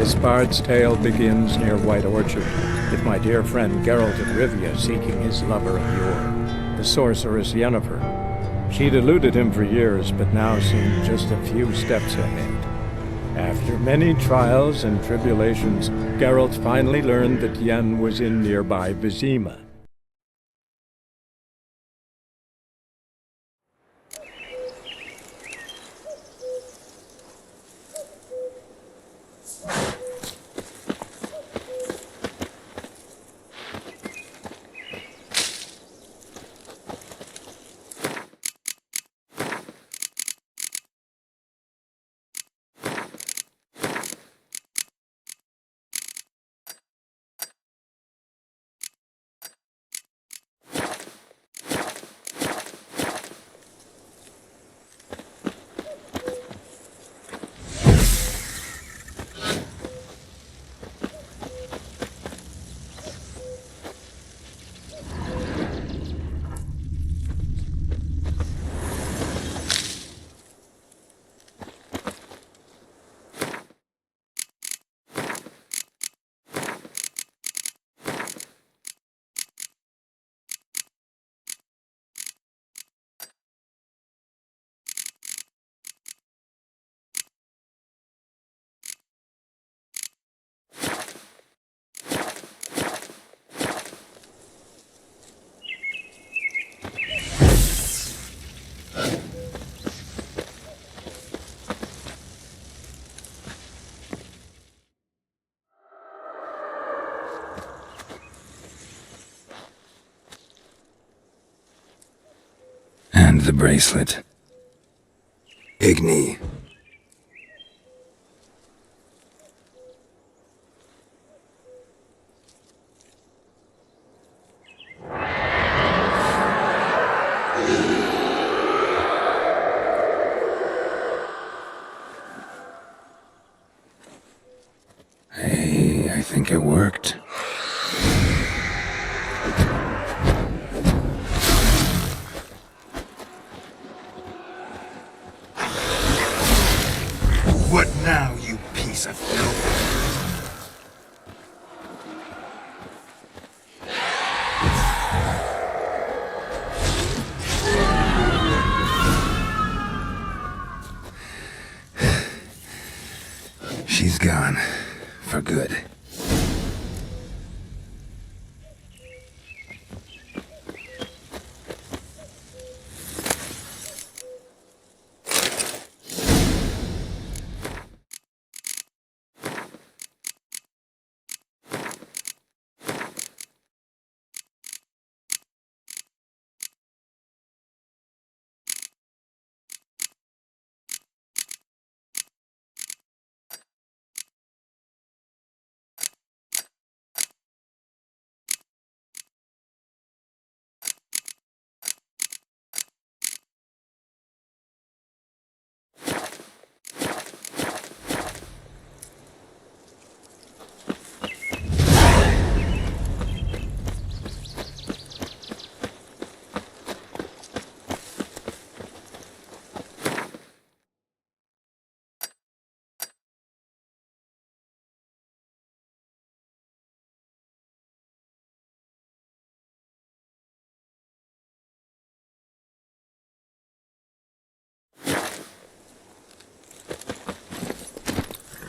This bard's tale begins near White Orchard, with my dear friend Geralt of Rivia seeking his lover of yore, the sorceress Yennefer. She'd eluded him for years, but now seemed just a few steps ahead. After many trials and tribulations, Geralt finally learned that Yen was in nearby Vizima. And the bracelet. Igni. Hey, I think it worked. What now, you piece of filth? She's gone. For good.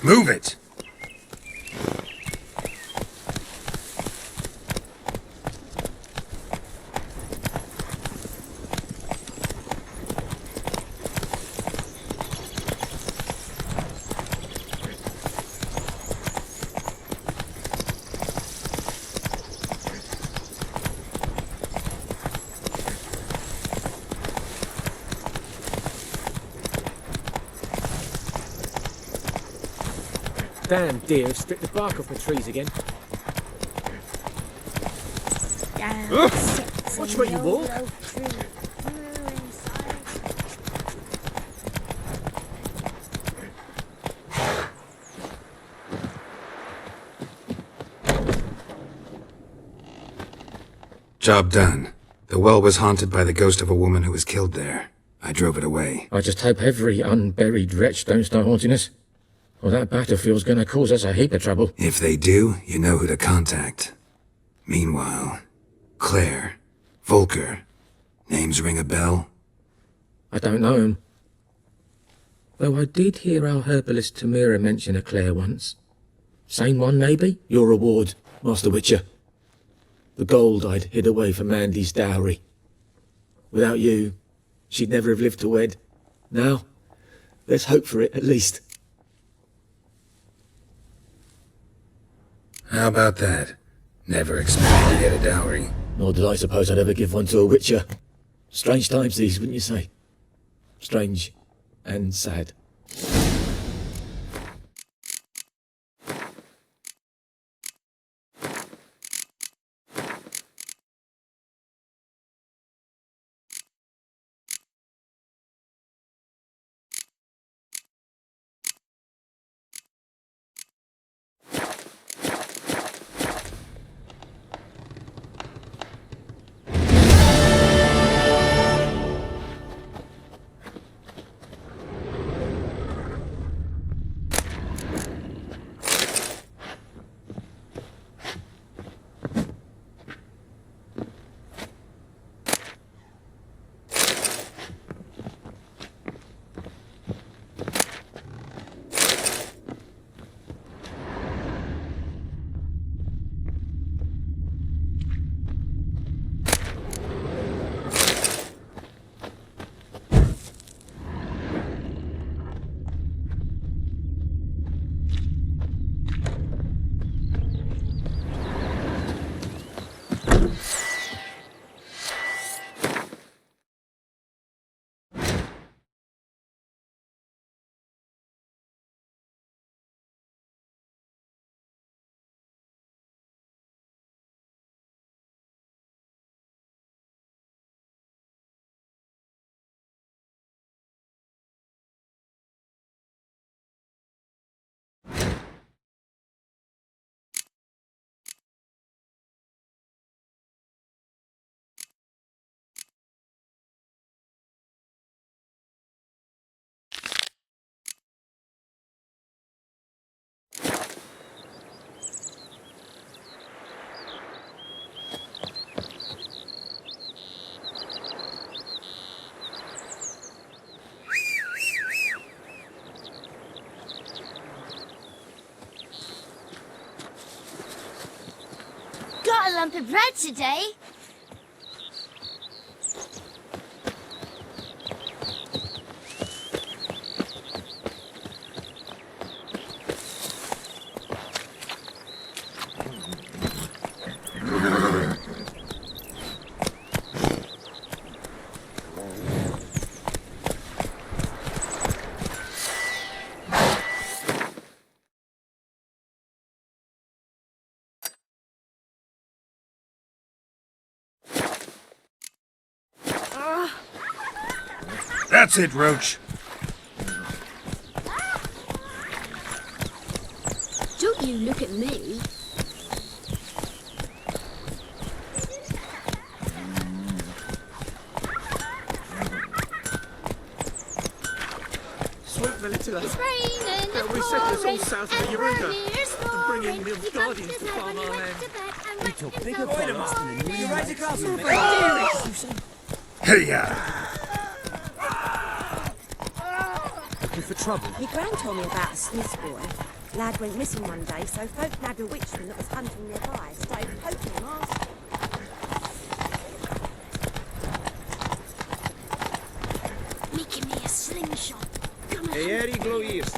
Move it! Damn deer have stripped the bark off the trees again. Watch where you walk. Job done. The well was haunted by the ghost of a woman who was killed there. I drove it away. I just hope every unburied wretch don't start haunting us. Well, that battlefield's gonna cause us a heap of trouble. If they do, you know who to contact. Meanwhile, Claire, Volker, names ring a bell? I don't know him. Though I did hear our herbalist Tamira mention a Claire once. Same one, maybe? Your reward, Master Witcher. The gold I'd hid away for Mandy's dowry. Without you, she'd never have lived to wed. Now, let's hope for it, at least. How about that? Never expected to get a dowry. Nor did I suppose I'd ever give one to a Witcher. Strange times these, wouldn't you say? Strange and sad. Got a lump of bread today. That's it, Roach. Don't you look at me. Swoop the little It's raining, Yeah, we it's set us all pouring, south of the and Eureka. we're here And bring in snoring. Mills You got Guardians to to know farm when you our went land. to bed and We went took in bigger the forests than morning. You're right across them. Hey, ya! Looking for trouble. My gran told me about a Smith's boy. Lad went missing one day, so folk nabbed a witchman that was hunting nearby. Started poking him asking. Making me a slingshot. Come on. Hey, Eddie, glow ears.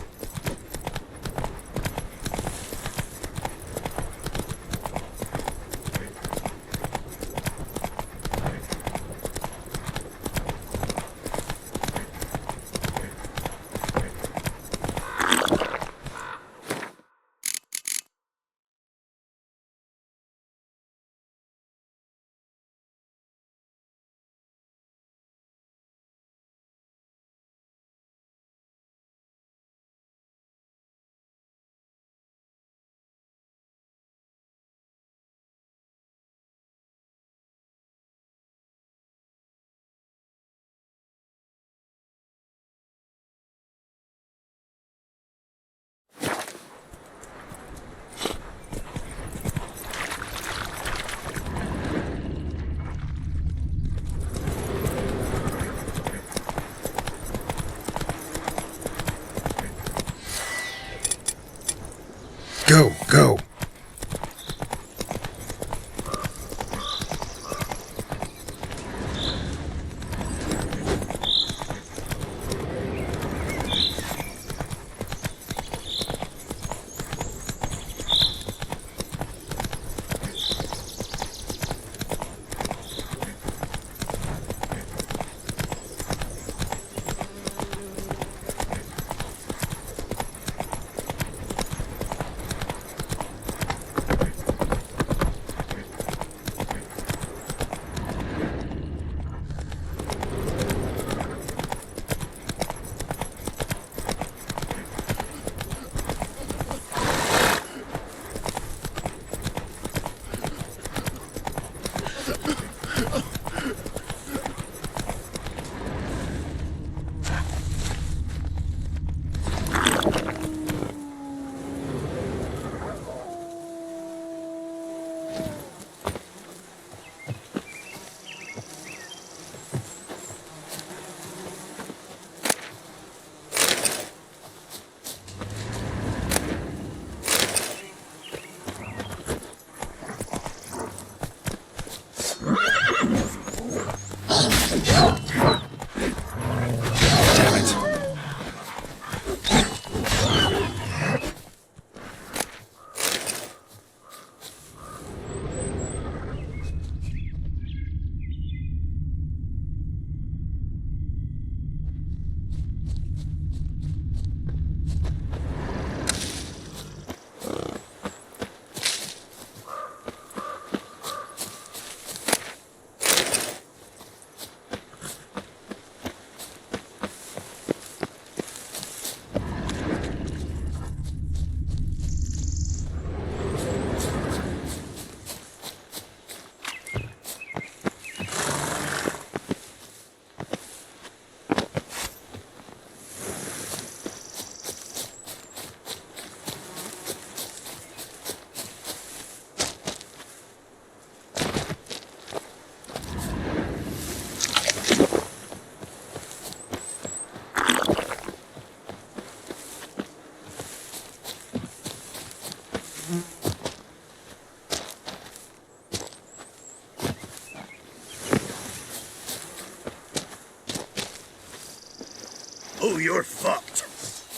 Oh, you're fucked.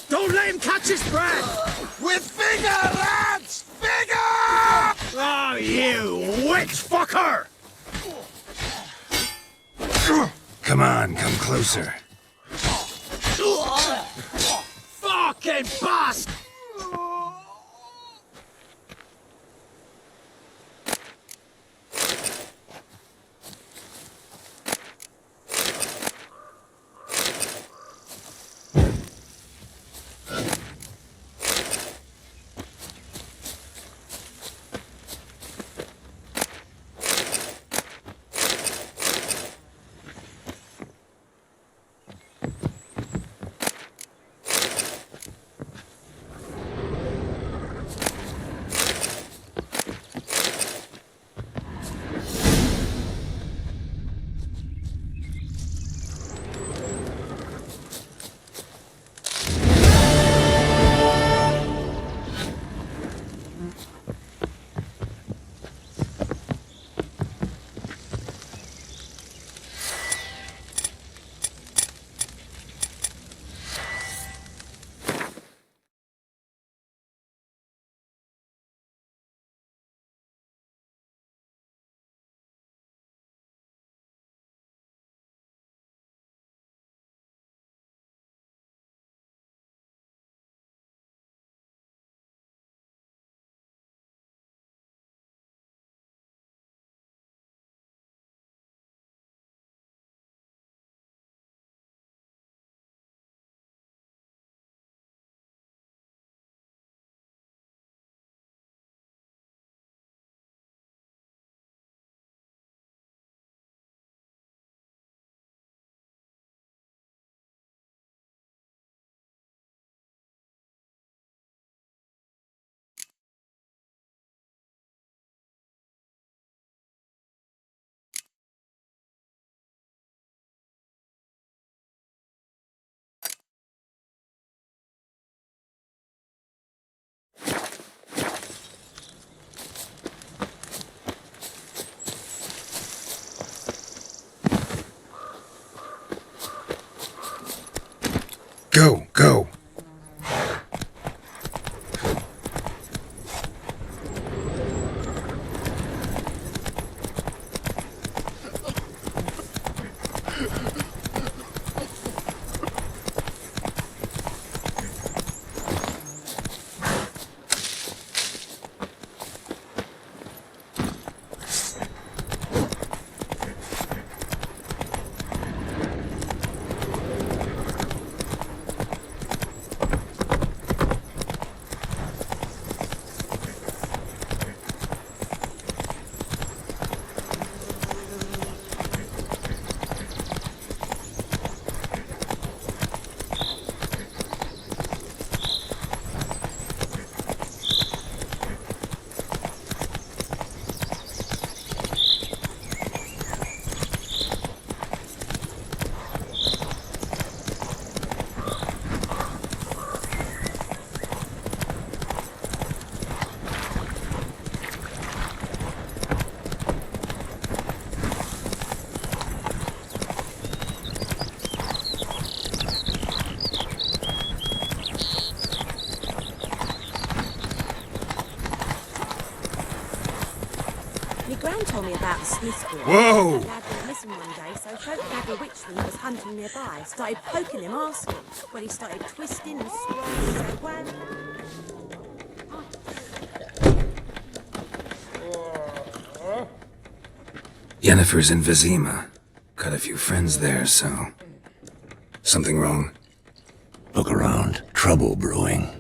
Don't let him catch his breath! With vigor, lads! Vigor! Oh, you witch fucker! Come on, come closer. Fucking bastard! Go, go. My gran told me about the Smiths boy. Whoa! Her lad went missing one day, so folk nagged a witchman that was hunting nearby. Started poking him, asking. Well, he started twisting and swirling, so Gran... Yennefer's in Vizima. Got a few friends there, so... Something wrong? Look around. Trouble brewing.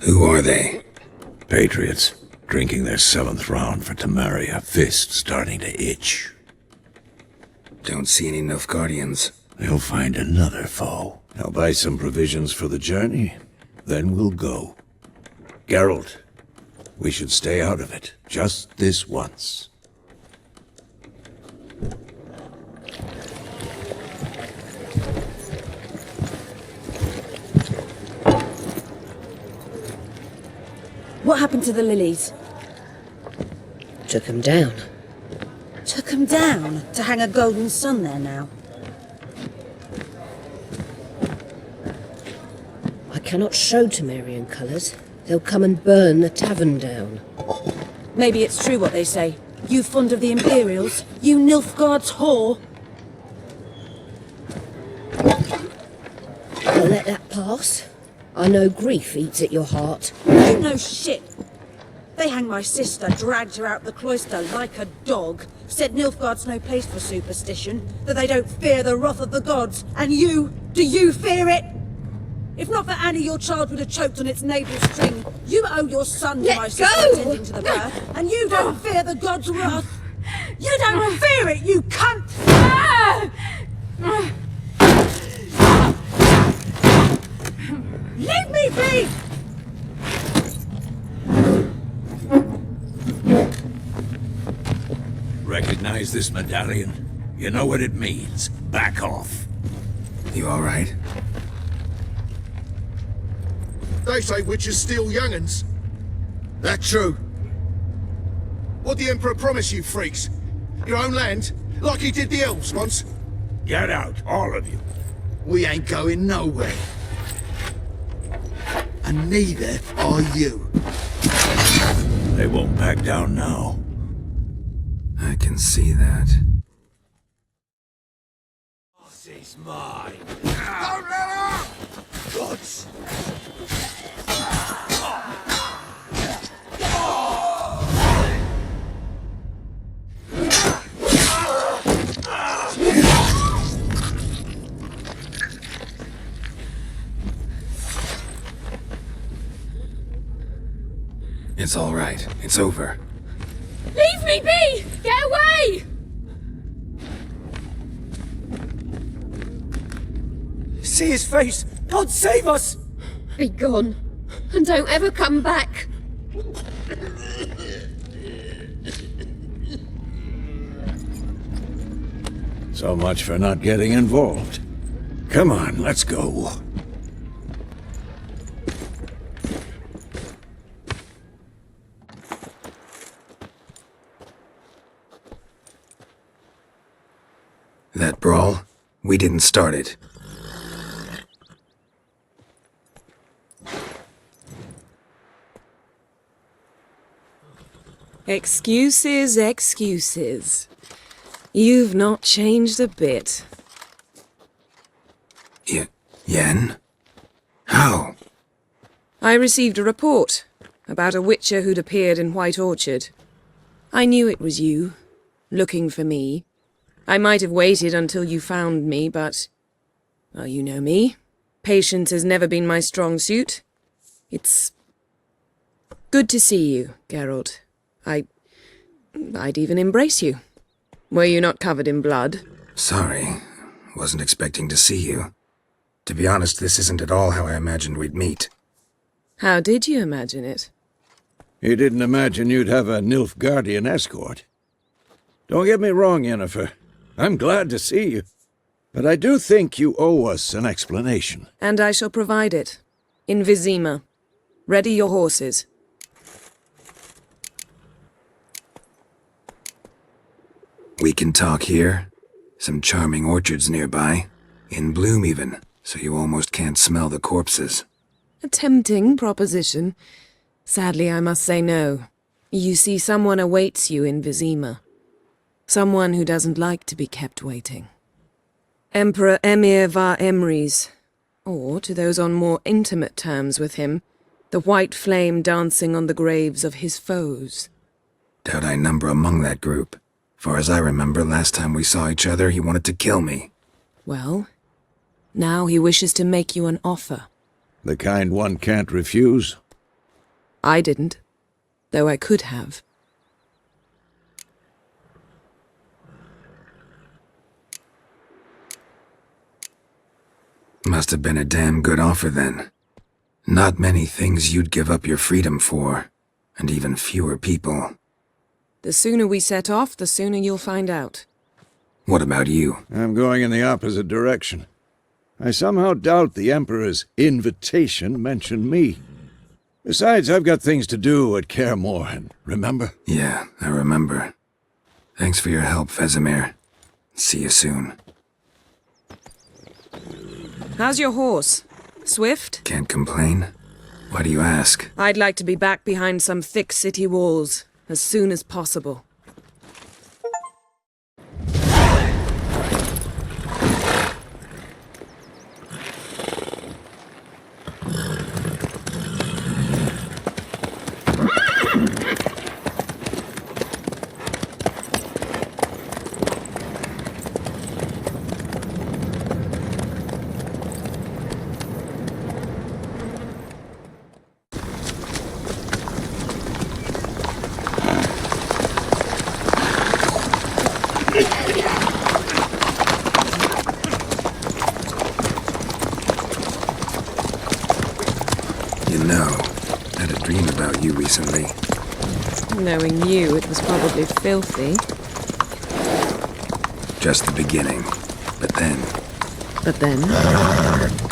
Who are they? Patriots. Drinking their 7th round for Tamaria. Fist starting to itch. Don't see any Nilfgaardians. They'll find another foe. I'll buy some provisions for the journey. Then we'll go. Geralt, we should stay out of it. Just this once. What happened to the lilies? Took 'em down. Took 'em down to hang a golden sun there now. I cannot show Temerian colours. They'll come and burn the tavern down. Maybe it's true what they say. You fond of the Imperials? You Nilfgaard's whore? I'll let that pass. I know grief eats at your heart. You know shit. They hanged my sister, dragged her out the cloister like a dog, said Nilfgaard's no place for superstition, that they don't fear the wrath of the gods. And you, do you fear it? If not for Annie, your child would have choked on its navel string. You owe your son to my sister attending to the birth, and you don't fear the gods' wrath. You don't fear it, you cunt! Leave me be! Recognize this medallion? You know what it means. Back off. You all right? They say witches steal young'uns. That true? What'd the Emperor promise you freaks? Your own land? Like he did the elves once? Get out, all of you. We ain't going nowhere. And neither are you. They won't back down now. I can see that. This is mine. Don't let her! Gods! It's all right. It's over. Leave me be! Get away! See his face! God save us! Be gone. And don't ever come back. So much for not getting involved. Come on, let's go. That brawl, we didn't start it. Excuses, excuses. You've not changed a bit. Yen? How? I received a report about a witcher who'd appeared in White Orchard. I knew it was you, looking for me. I might have waited until you found me, but... well, you know me. Patience has never been my strong suit. It's... good to see you, Geralt. I'd even embrace you. Were you not covered in blood? Sorry. Wasn't expecting to see you. To be honest, this isn't at all how I imagined we'd meet. How did you imagine it? You didn't imagine you'd have a Nilfgaardian escort. Don't get me wrong, Yennefer. I'm glad to see you. But I do think you owe us an explanation. And I shall provide it. In Vizima. Ready your horses. We can talk here. Some charming orchards nearby. In bloom even, so you almost can't smell the corpses. A tempting proposition. Sadly, I must say no. You see, someone awaits you in Vizima. Someone who doesn't like to be kept waiting. Emperor Emir var Emrys. Or, to those on more intimate terms with him, the white flame dancing on the graves of his foes. Doubt I number among that group. Far as I remember, last time we saw each other, he wanted to kill me. Well, now he wishes to make you an offer. The kind one can't refuse. I didn't, though I could have. Must have been a damn good offer then. Not many things you'd give up your freedom for, and even fewer people. The sooner we set off, the sooner you'll find out. What about you? I'm going in the opposite direction. I somehow doubt the Emperor's invitation mentioned me. Besides, I've got things to do at Kaer Morhen, remember? Yeah, I remember. Thanks for your help, Vesemir. See you soon. How's your horse? Swift? Can't complain. Why do you ask? I'd like to be back behind some thick city walls as soon as possible. You know, I had a dream about you recently. Knowing you, it was probably filthy. Just the beginning. But then... But then...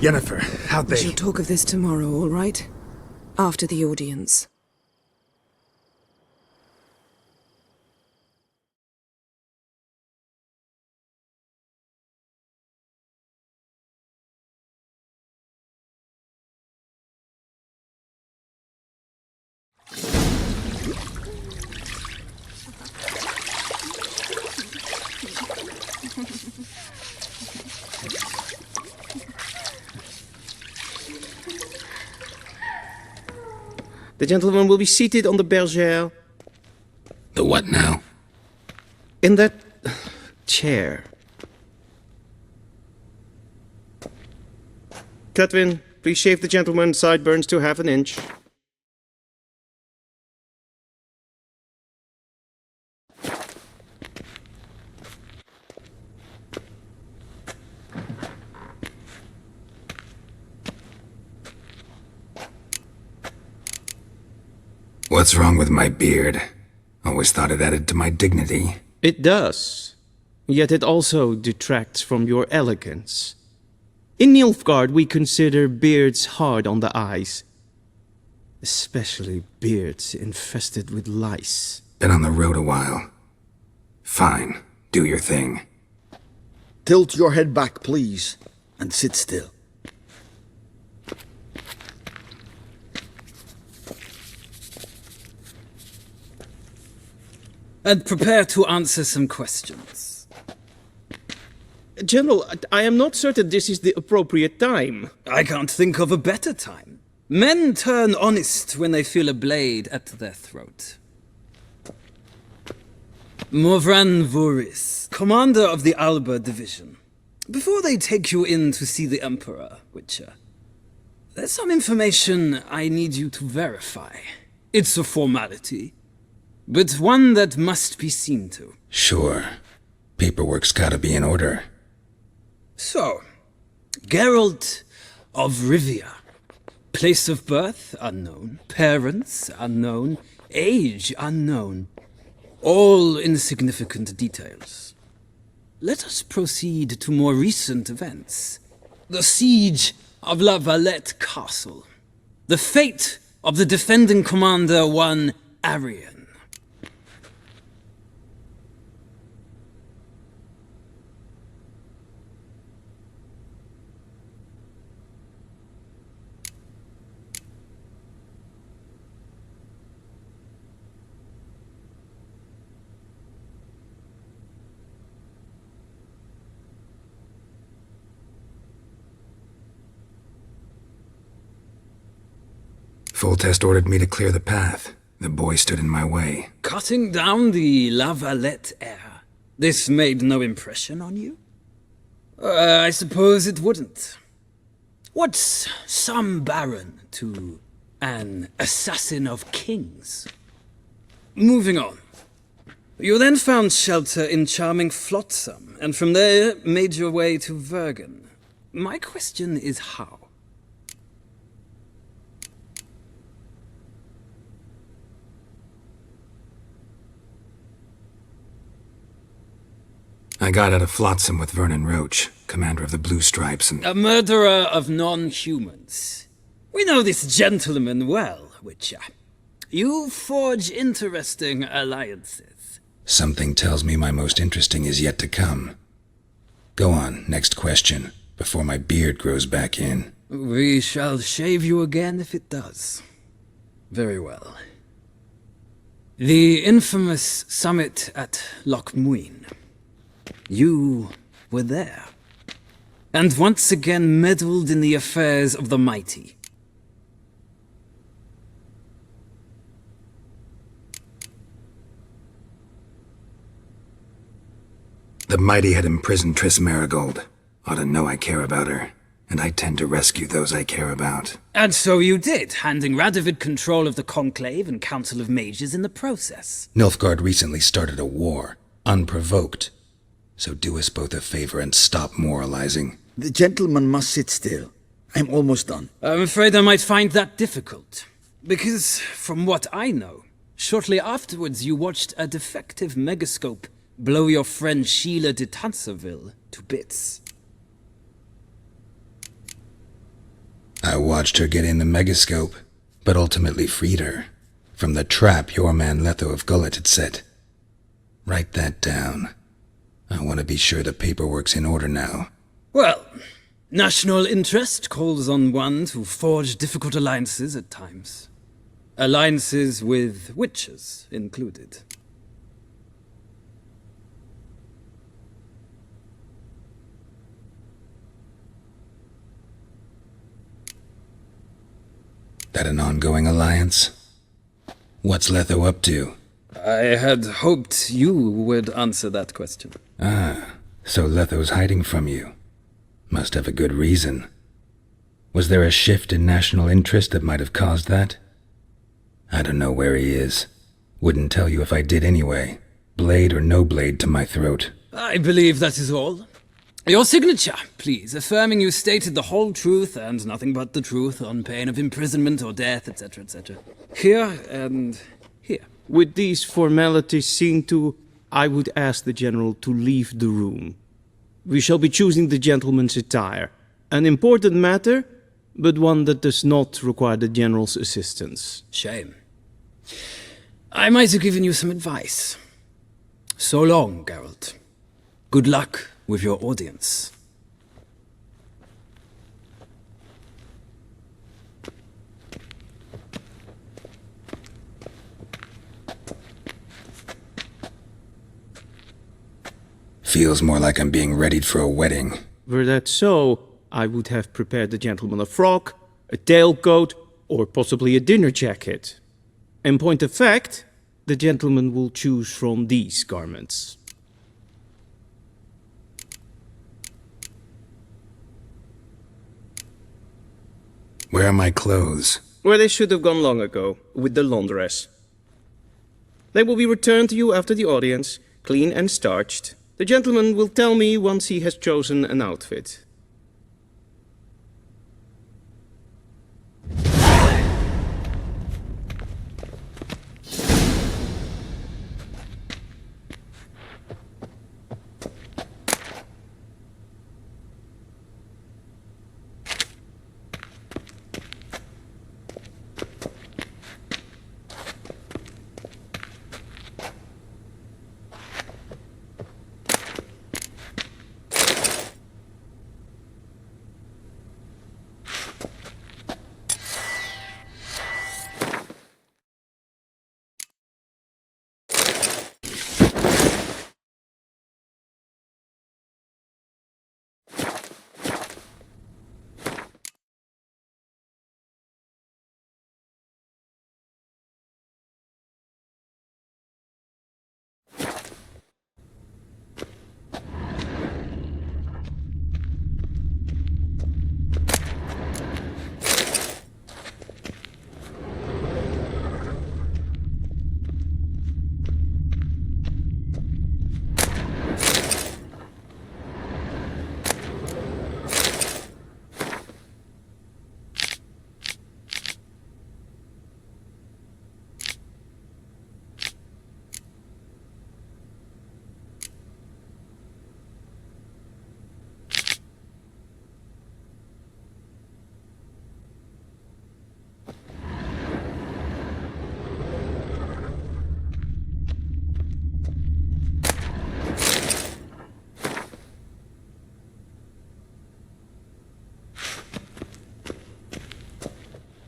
Yennefer, how'd We they... shall talk of this tomorrow, all right? After the audience. The gentleman will be seated on the bergère. The what now? In that chair. Cutwin, please shave the gentleman's sideburns to half an inch. What's wrong with my beard? Always thought it added to my dignity. It does. Yet it also detracts from your elegance. In Nilfgaard, we consider beards hard on the eyes. Especially beards infested with lice. Been on the road a while. Fine. Do your thing. Tilt your head back, please, and sit still. And prepare to answer some questions. General, I am not certain this is the appropriate time. I can't think of a better time. Men turn honest when they feel a blade at their throat. Morvran Vuris, commander of the Alba Division. Before they take you in to see the Emperor, Witcher, there's some information I need you to verify. It's a formality, but one that must be seen to. Sure. Paperwork's gotta be in order. So, Geralt of Rivia. Place of birth unknown, parents unknown, age unknown. All insignificant details. Let us proceed to more recent events. The siege of La Valette Castle. The fate of the defending commander, one Arian. Full Test ordered me to clear the path. The boy stood in my way. Cutting down the La Valette heir. This made no impression on you? I suppose it wouldn't. What's some baron to an assassin of kings? Moving on. You then found shelter in charming Flotsam, and from there made your way to Vergen. My question is how? I got out of Flotsam with Vernon Roach, commander of the Blue Stripes, and... A murderer of non-humans. We know this gentleman well, Witcher. You forge interesting alliances. Something tells me my most interesting is yet to come. Go on, next question, before my beard grows back in. We shall shave you again if it does. Very well. The infamous summit at Loch Muin. You were there, and once again meddled in the affairs of the mighty. The mighty had imprisoned Triss Marigold. Ought to know I care about her, and I tend to rescue those I care about. And so you did, handing Radovid control of the Conclave and Council of Mages in the process. Nilfgaard recently started a war, unprovoked. So do us both a favor and stop moralizing. The gentleman must sit still. I'm almost done. I'm afraid I might find that difficult. Because, from what I know, shortly afterwards you watched a defective megascope blow your friend Sheila de Tanserville to bits. I watched her get in the megascope, but ultimately freed her from the trap your man Letho of Gullet had set. Write that down. I want to be sure the paperwork's in order now. Well, national interest calls on one to forge difficult alliances at times. Alliances with witches included. That an ongoing alliance? What's Letho up to? I had hoped you would answer that question. Ah, so Letho's hiding from you. Must have a good reason. Was there a shift in national interest that might have caused that? I don't know where he is. Wouldn't tell you if I did anyway. Blade or no blade to my throat. I believe that is all. Your signature, please, affirming you stated the whole truth and nothing but the truth on pain of imprisonment or death, etc., etc. Here and here. With these formalities seen to, I would ask the General to leave the room. We shall be choosing the gentleman's attire. An important matter, but one that does not require the General's assistance. Shame. I might have given you some advice. So long, Geralt. Good luck with your audience. Feels more like I'm being readied for a wedding. Were that so, I would have prepared the gentleman a frock, a tailcoat, or possibly a dinner jacket. In point of fact, the gentleman will choose from these garments. Where are my clothes? Where they should have gone long ago, with the laundress. They will be returned to you after the audience, clean and starched. The gentleman will tell me once he has chosen an outfit.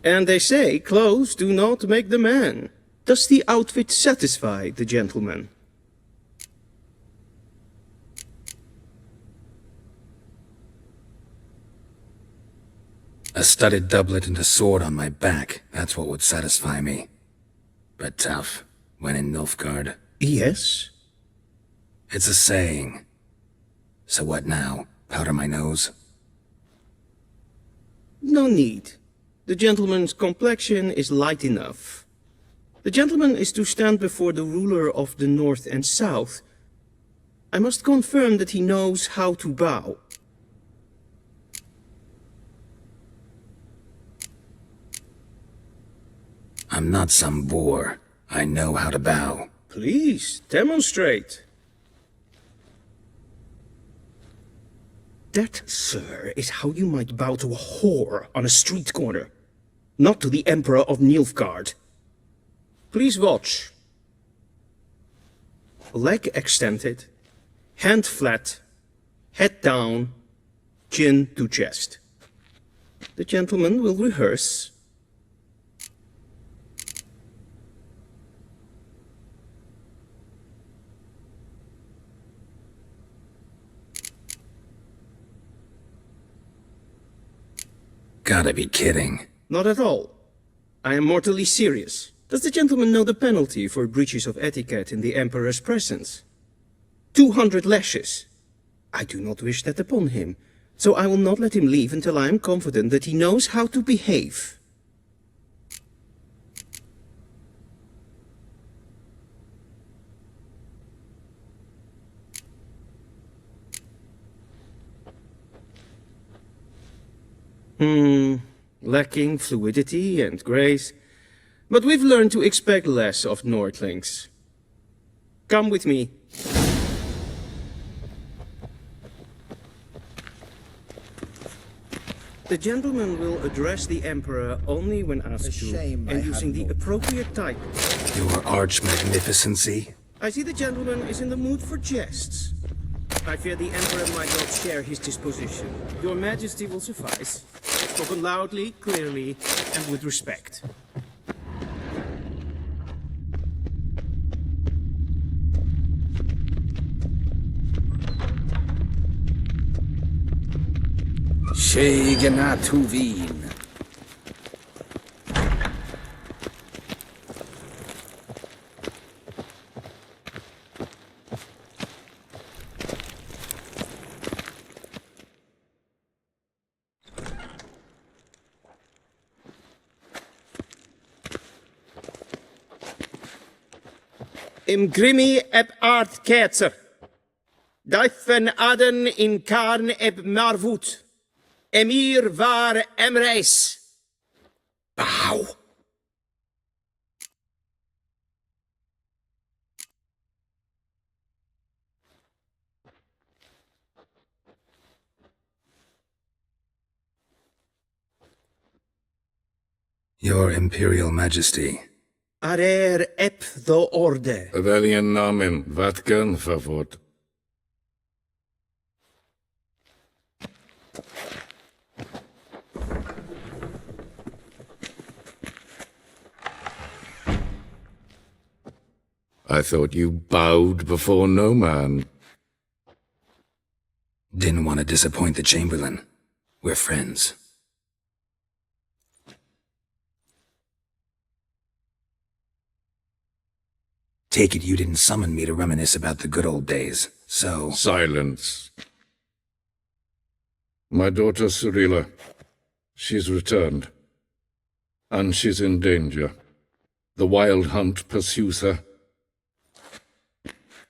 And they say clothes do not make the man. Does the outfit satisfy the gentleman? A studded doublet and a sword on my back, that's what would satisfy me. But tough, when in Nilfgaard. Yes? It's a saying. So what now? Powder my nose? No need. The gentleman's complexion is light enough. The gentleman is to stand before the ruler of the North and South. I must confirm that he knows how to bow. I'm not some boor. I know how to bow. Please, demonstrate. That, sir, is how you might bow to a whore on a street corner, not to the Emperor of Nilfgaard. Please watch. Leg extended, hand flat, head down, chin to chest. The gentleman will rehearse. Gotta be kidding. Not at all. I am mortally serious. Does the gentleman know the penalty for breaches of etiquette in the Emperor's presence? 200 lashes. I do not wish that upon him, so I will not let him leave until I am confident that he knows how to behave. Lacking fluidity and grace, but we've learned to expect less of Nordlings. Come with me. The gentleman will address the Emperor only when asked to, and using the appropriate title. Your arch-magnificency? I see the gentleman is in the mood for jests. I fear the Emperor might not share his disposition. Your Majesty will suffice. Spoken loudly, clearly, and with respect. Shegenatuvin. Im grimi eb art ketzer. Daifen aden in karn eb marvut. Emir var emreis. Bow. Your Imperial Majesty. Arer ep the orde. Weljen namen, vatken favort. I thought you bowed before no man. Didn't want to disappoint the Chamberlain. We're friends. Take it you didn't summon me to reminisce about the good old days, so... Silence. My daughter Cyrilla, she's returned. And she's in danger. The Wild Hunt pursues her.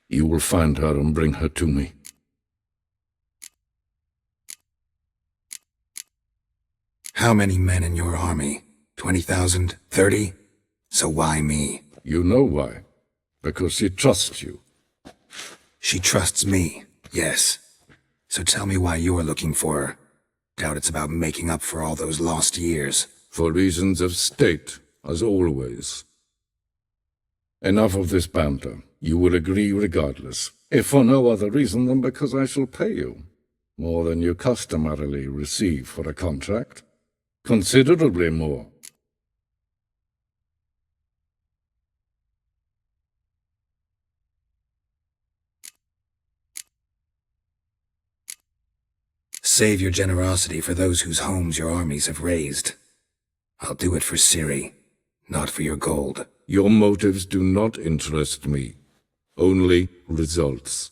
You will find her and bring her to me. How many men in your army? 20,000? 30? So why me? You know why. Because she trusts you. She trusts me, yes. So tell me why you're looking for her. Doubt it's about making up for all those lost years. For reasons of state, as always. Enough of this banter. You will agree regardless, if for no other reason than because I shall pay you. More than you customarily receive for a contract. Considerably more. Save your generosity for those whose homes your armies have razed. I'll do it for Ciri, not for your gold. Your motives do not interest me. Only results.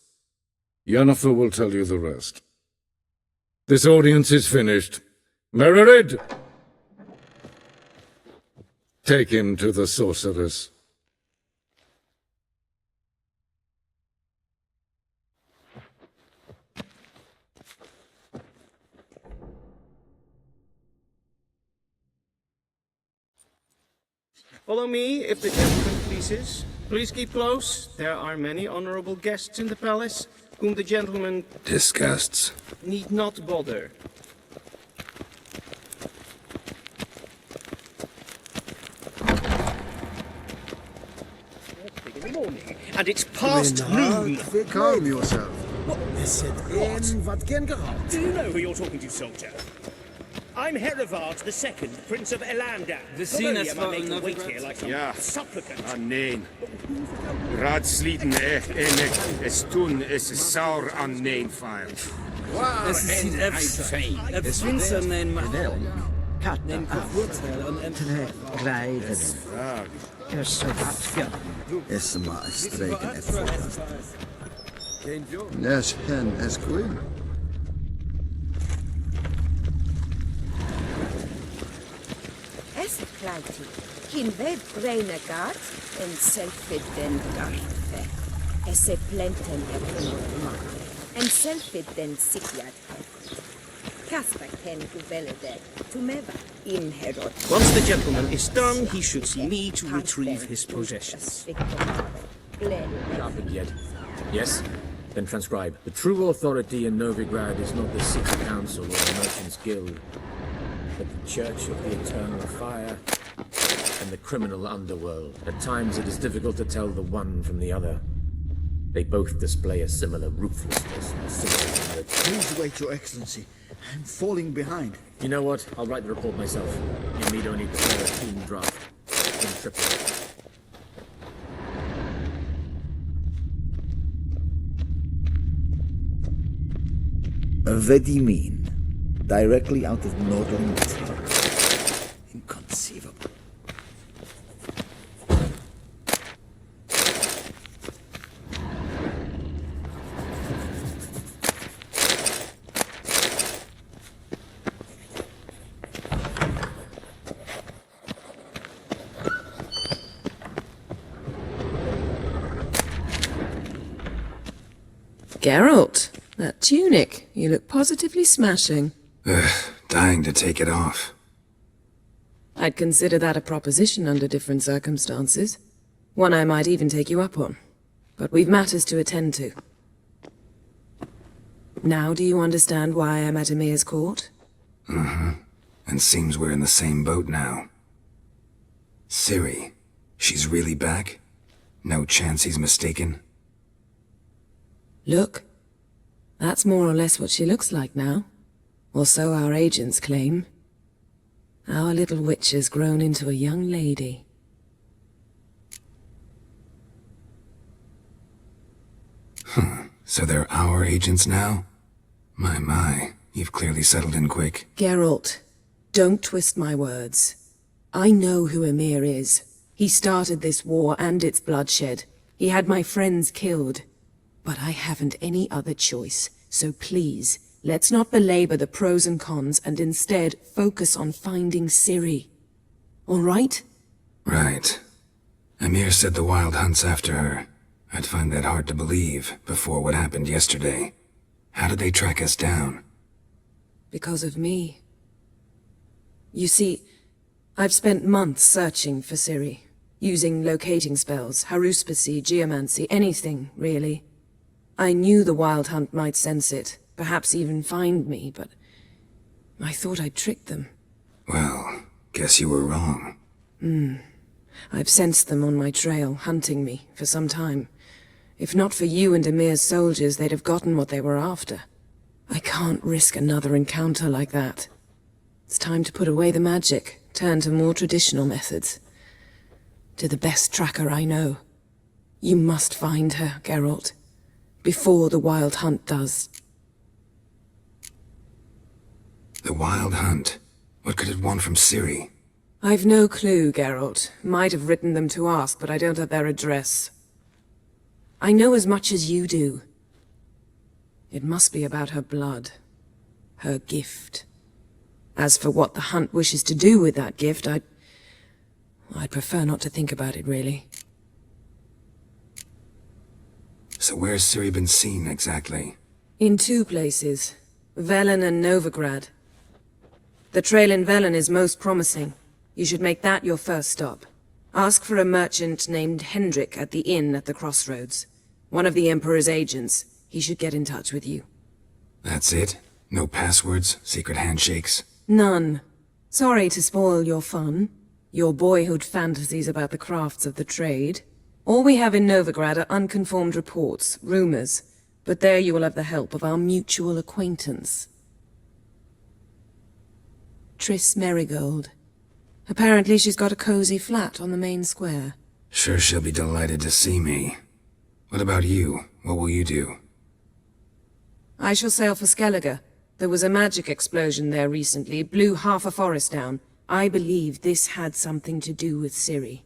Yennefer will tell you the rest. This audience is finished. Mererid! Take him to the sorceress. Follow me, if the gentleman pleases. Please keep close. There are many honorable guests in the palace, whom the gentleman Disgusts. need not bother. In the morning, and it's past noon. Calm yourself. Do you know who you're talking to, soldier? I'm Herivard II, Prince of Elandar. We zien het Not only am I wel made to wait Novigrad. here like some Ja. supplicant. Ah, nee. Raadsleden is toen is saur aan neen file. Es ist niet even. Het winter neem maar wel. Neem Voordeel en Rijden. Is maar streken en voorkast. Nes hen es queen. Es plaiti, kin ved brene gat, en selfid den garfe. Esse plenten ma, en selfid den sikiad. Kasper ken uvelede, tumeva in herod. Once the gentleman is done, he should see me to retrieve his possessions. Sharpened yet. Yes? Then transcribe. The true authority in Novigrad is not the city council or the merchants' guild, but the Church of the Eternal Fire and the criminal underworld. At times it is difficult to tell the one from the other. They both display a similar ruthlessness and similar. Please wait, Your Excellency. I'm falling behind. You know what? I'll write the report myself. You need only prepare a clean draft. In Tripoli. Vedimin, directly out of northern Italy. Inconceivable. Geralt, that tunic. You look positively smashing. Dying to take it off. I'd consider that a proposition under different circumstances. One I might even take you up on. But we've matters to attend to. Now do you understand why I'm at Emir's court? Mm-hmm. And seems we're in the same boat now. Ciri, she's really back? No chance he's mistaken? Look. That's more or less what she looks like now. Or so our agents claim. Our little witch has grown into a young lady. So they're our agents now? My, you've clearly settled in quick. Geralt, don't twist my words. I know who Emir is. He started this war and its bloodshed. He had my friends killed. But I haven't any other choice, so please, let's not belabor the pros and cons and instead focus on finding Ciri. All right? Right. Emir said the Wild Hunt's after her. I'd find that hard to believe before what happened yesterday. How did they track us down? Because of me. You see, I've spent months searching for Ciri, using locating spells, haruspicy, geomancy, anything, really. I knew the Wild Hunt might sense it, perhaps even find me, but I thought I'd tricked them. Well, guess you were wrong. I've sensed them on my trail, hunting me, for some time. If not for you and Emir's soldiers, they'd have gotten what they were after. I can't risk another encounter like that. It's time to put away the magic, turn to more traditional methods. To the best tracker I know. You must find her, Geralt. Before the Wild Hunt does. The Wild Hunt. What could it want from Ciri? I've no clue, Geralt. Might have written them to ask, but I don't have their address. I know as much as you do. It must be about her blood. Her gift. As for what the Hunt wishes to do with that gift, I'd prefer not to think about it, really. So where's Ciri been seen, exactly? In 2 places. Velen and Novigrad. The trail in Velen is most promising. You should make that your first stop. Ask for a merchant named Hendrik at the inn at the crossroads. One of the Emperor's agents. He should get in touch with you. That's it? No passwords? Secret handshakes? None. Sorry to spoil your fun. Your boyhood fantasies about the crafts of the trade. All we have in Novigrad are unconfirmed reports, rumors. But there you will have the help of our mutual acquaintance. Triss Merigold. Apparently she's got a cozy flat on the main square. Sure she'll be delighted to see me. What about you? What will you do? I shall sail for Skellige. There was a magic explosion there recently, blew half a forest down. I believe this had something to do with Ciri.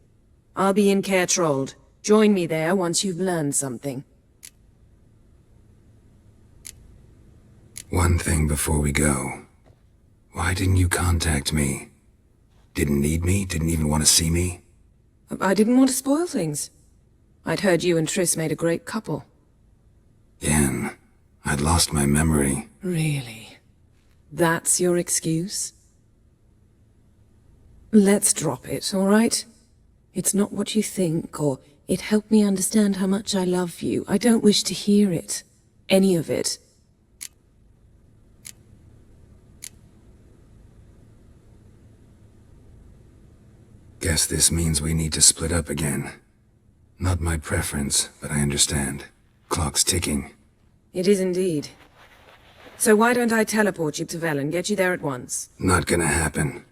I'll be in Caer Trold. Join me there once you've learned something. One thing before we go. Why didn't you contact me? Didn't need me? Didn't even want to see me? I didn't want to spoil things. I'd heard you and Triss made a great couple. Yen, I'd lost my memory. Really? That's your excuse? Let's drop it, all right? It's not what you think, or it helped me understand how much I love you. I don't wish to hear it. Any of it. Guess this means we need to split up again. Not my preference, but I understand. Clock's ticking. It is indeed. So why don't I teleport you to Velen, get you there at once? Not gonna happen.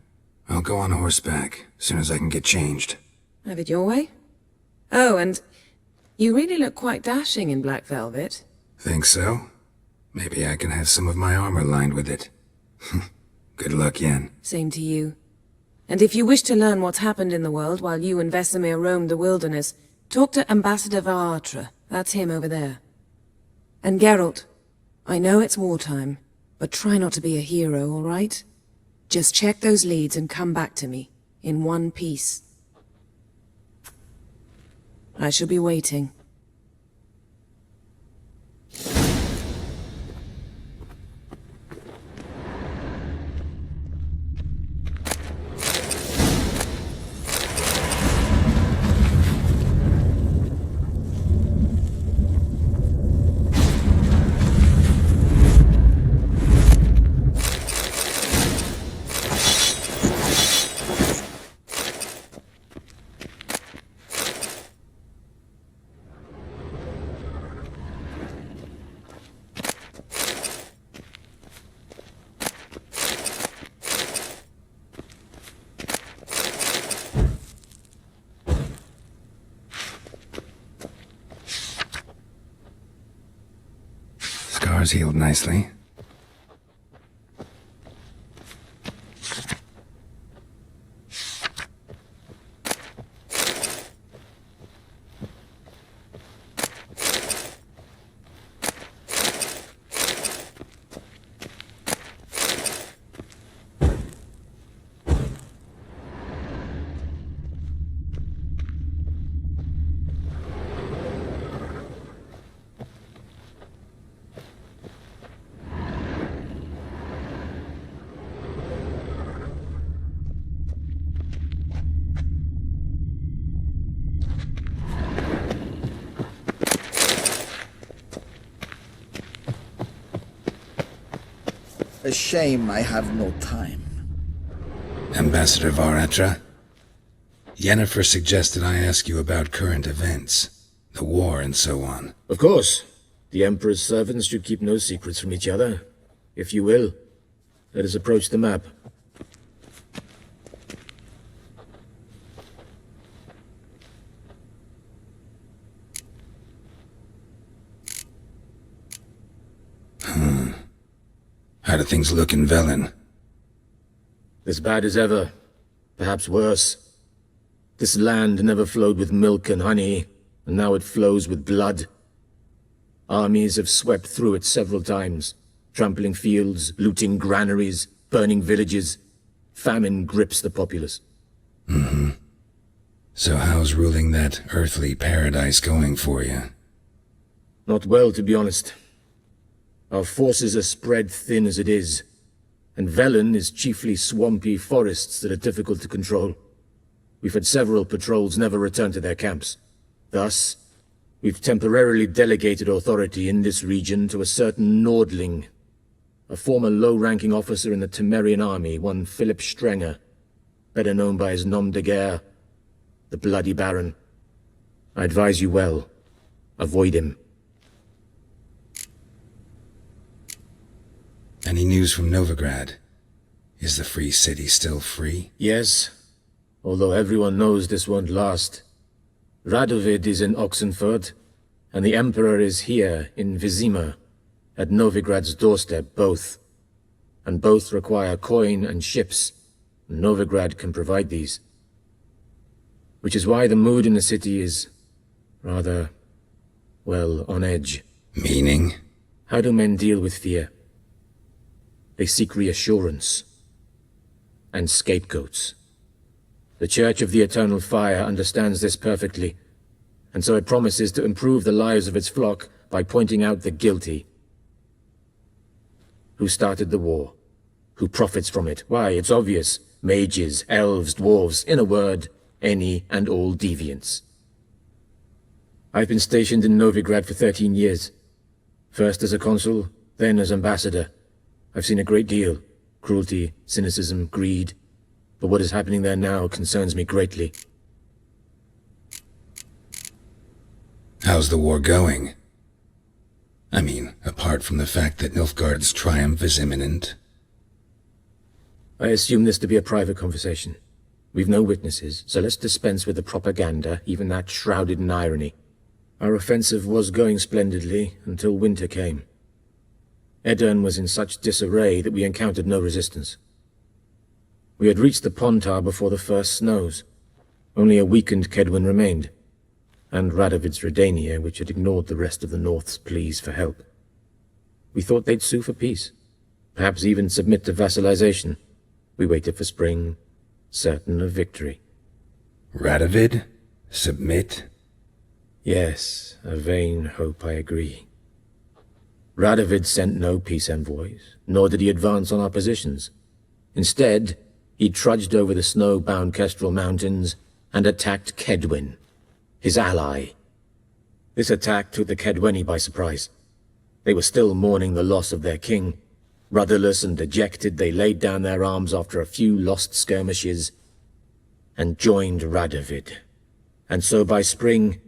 I'll go on horseback, as soon as I can get changed. Have it your way? Oh, and you really look quite dashing in black velvet. Think so? Maybe I can have some of my armor lined with it. Good luck, Yen. Same to you. And if you wish to learn what's happened in the world while you and Vesemir roamed the wilderness, talk to Ambassador Varatra. That's him over there. And Geralt, I know it's wartime, but try not to be a hero, all right? Just check those leads and come back to me, in one piece. I shall be waiting. Scars healed nicely. A shame I have no time. Ambassador Varatra? Yennefer suggested I ask you about current events, the war and so on. Of course. The Emperor's servants should keep no secrets from each other. If you will, let us approach the map. How do things look in Velen? As bad as ever, perhaps worse. This land never flowed with milk and honey, and now it flows with blood. Armies have swept through it several times, trampling fields, looting granaries, burning villages. Famine grips the populace. Mm-hmm. So how's ruling that earthly paradise going for you? Not well, to be honest. Our forces are spread thin as it is, and Velen is chiefly swampy forests that are difficult to control. We've had several patrols never return to their camps. Thus, we've temporarily delegated authority in this region to a certain Nordling, a former low-ranking officer in the Temerian army, one Philip Strenger, better known by his nom de guerre, the Bloody Baron. I advise you well. Avoid him. Any news from Novigrad? Is the Free City still free? Yes, although everyone knows this won't last. Radovid is in Oxenford, and the Emperor is here in Vizima, at Novigrad's doorstep, both. And both require coin and ships. Novigrad can provide these. Which is why the mood in the city is rather, well, on edge. Meaning? How do men deal with fear? They seek reassurance and scapegoats. The Church of the Eternal Fire understands this perfectly, and so it promises to improve the lives of its flock by pointing out the guilty. Who started the war? Who profits from it? Why, it's obvious. Mages, elves, dwarves, in a word, any and all deviants. I've been stationed in Novigrad for 13 years. First as a consul, then as ambassador. I've seen a great deal. Cruelty, cynicism, greed. But what is happening there now concerns me greatly. How's the war going? I mean, apart from the fact that Nilfgaard's triumph is imminent. I assume this to be a private conversation. We've no witnesses, so let's dispense with the propaganda, even that shrouded in irony. Our offensive was going splendidly until winter came. Edirn was in such disarray that we encountered no resistance. We had reached the Pontar before the first snows. Only a weakened Kedwin remained, and Radovid's Redania, which had ignored the rest of the North's pleas for help. We thought they'd sue for peace, perhaps even submit to vassalization. We waited for spring, certain of victory. Radovid? Submit? Yes, a vain hope, I agree. Radovid sent no peace envoys, nor did he advance on our positions. Instead, he trudged over the snow-bound Kestrel Mountains and attacked Kedwin, his ally. This attack took the Kedweni by surprise. They were still mourning the loss of their king. Rudderless and dejected, they laid down their arms after a few lost skirmishes and joined Radovid. And so by spring,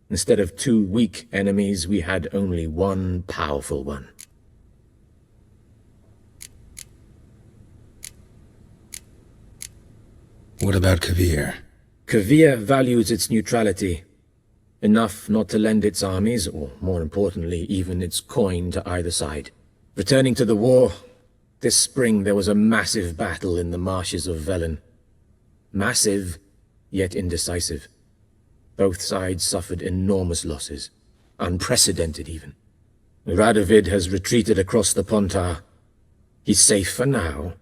instead of 2 weak enemies, we had only one powerful one. What about Kavir? Kavir values its neutrality, enough not to lend its armies, or more importantly, even its coin to either side. Returning to the war, this spring there was a massive battle in the marshes of Velen. Massive, yet indecisive. Both sides suffered enormous losses, unprecedented even. Radovid has retreated across the Pontar. He's safe for now,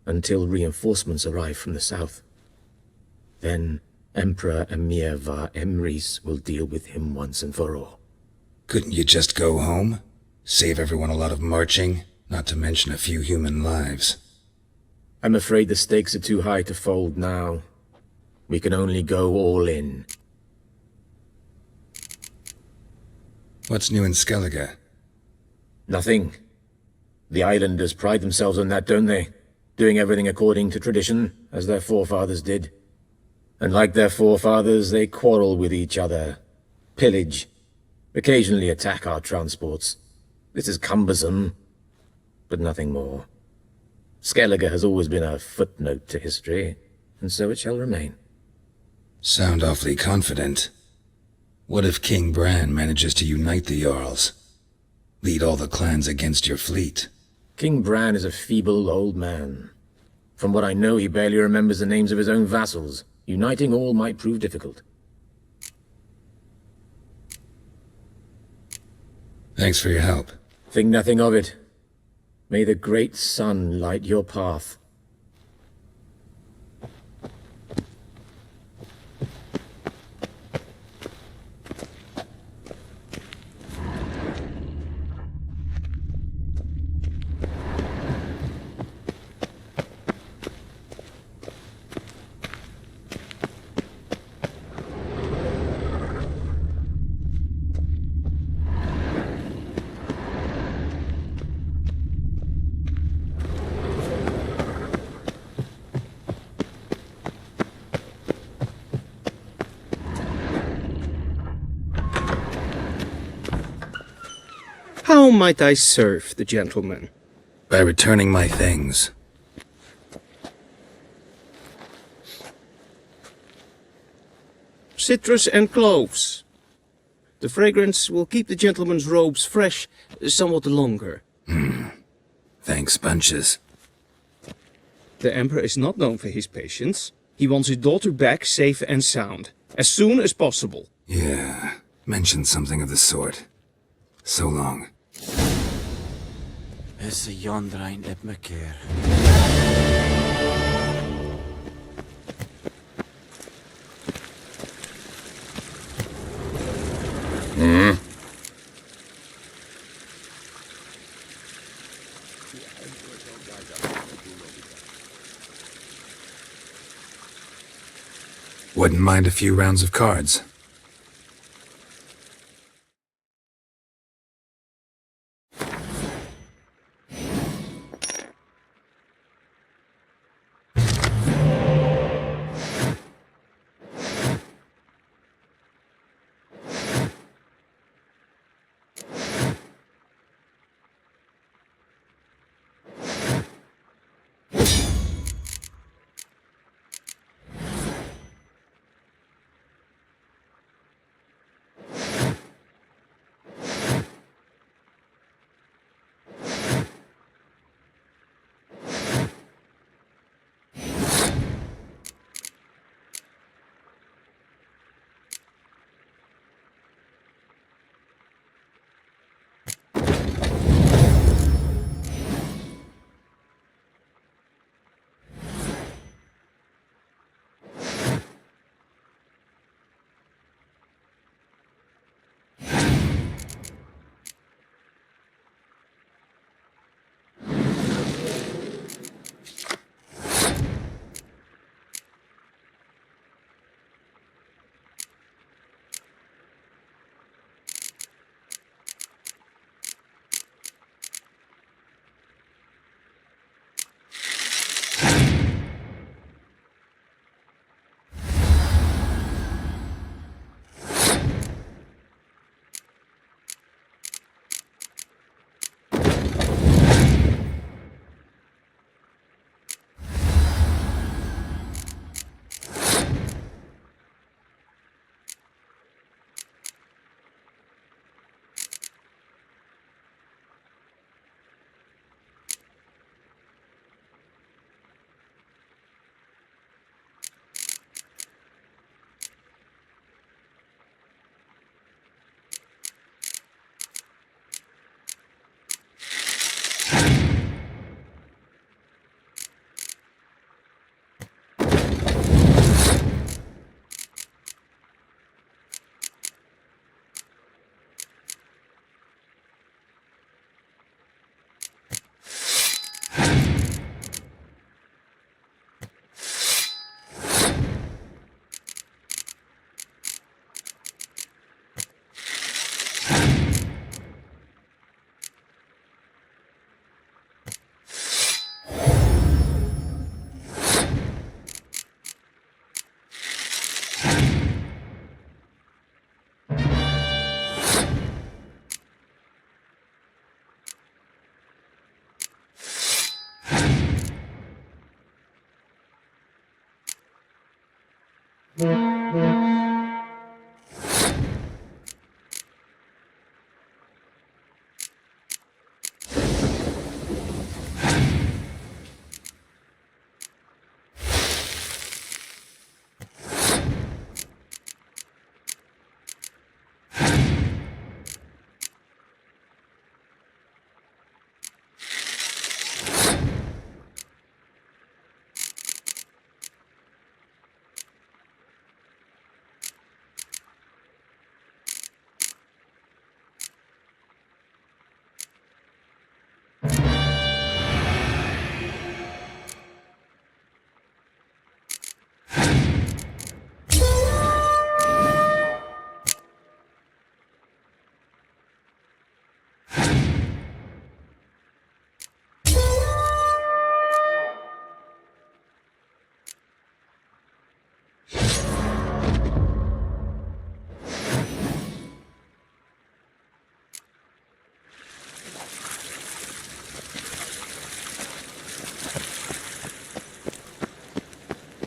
until reinforcements arrive from the south. Then Emperor Emir var Emrys will deal with him once and for all. Couldn't you just go home? Save everyone a lot of marching, not to mention a few human lives. I'm afraid the stakes are too high to fold now. We can only go all in. What's new in Skellige? Nothing. The islanders pride themselves on that, don't they? Doing everything according to tradition, as their forefathers did. And like their forefathers, they quarrel with each other, pillage, occasionally attack our transports. This is cumbersome, but nothing more. Skellige has always been a footnote to history, and so it shall remain. Sound awfully confident. What if King Bran manages to unite the Jarls? Lead all the clans against your fleet? King Bran is a feeble old man. From what I know, he barely remembers the names of his own vassals. Uniting all might prove difficult. Thanks for your help. Think nothing of it. May the great sun light your path. How might I serve the gentleman? By returning my things. Citrus and cloves. The fragrance will keep the gentleman's robes fresh somewhat longer. Thanks, bunches. The Emperor is not known for his patience. He wants his daughter back safe and sound, as soon as possible. Yeah, mentioned something of the sort. So long. Is a Jondrain ep me keer. Wouldn't mind a few rounds of cards.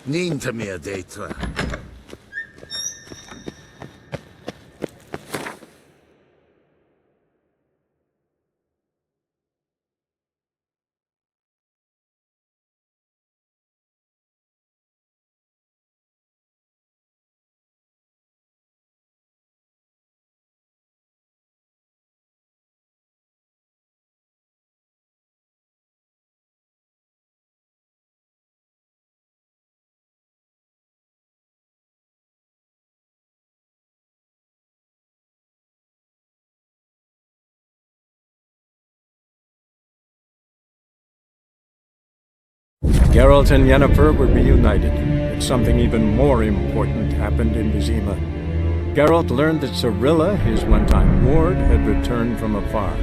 Ninta mir detra. Geralt and Yennefer were reunited, but something even more important happened in Vizima. Geralt learned that Cirilla, his one-time ward, had returned from afar,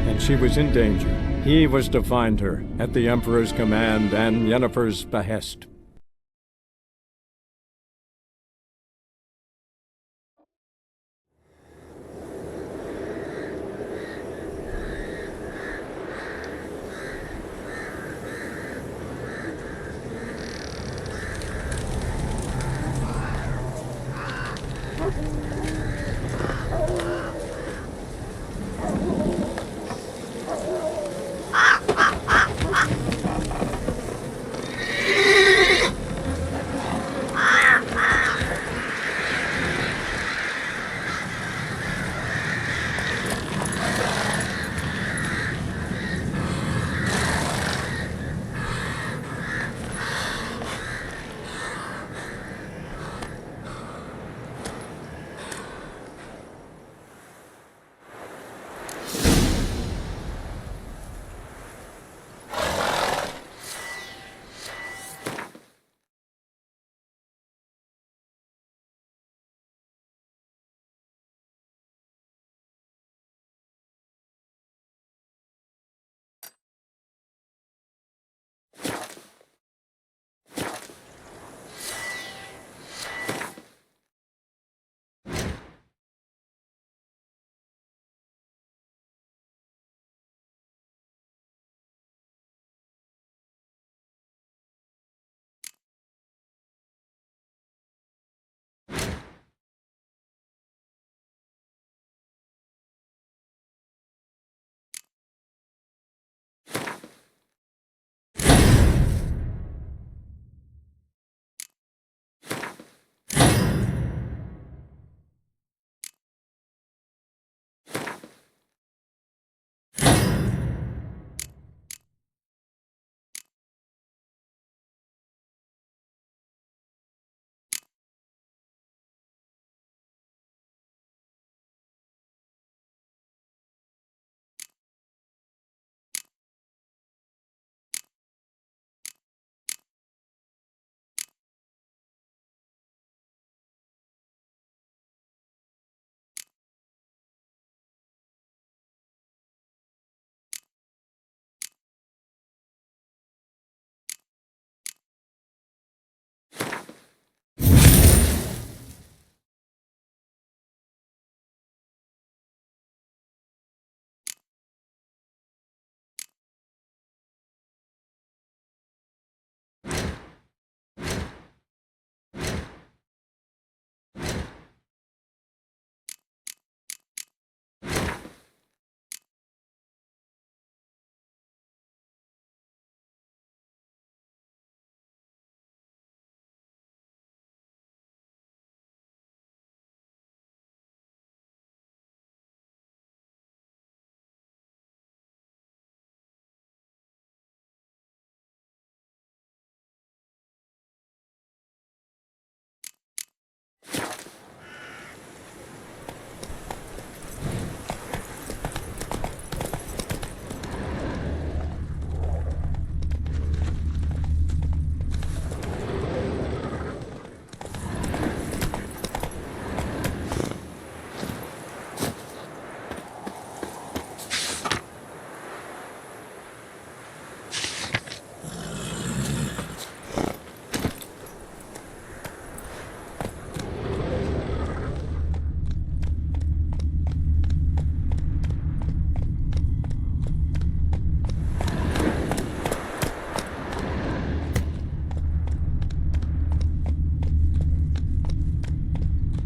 and she was in danger. He was to find her, at the Emperor's command and Yennefer's behest.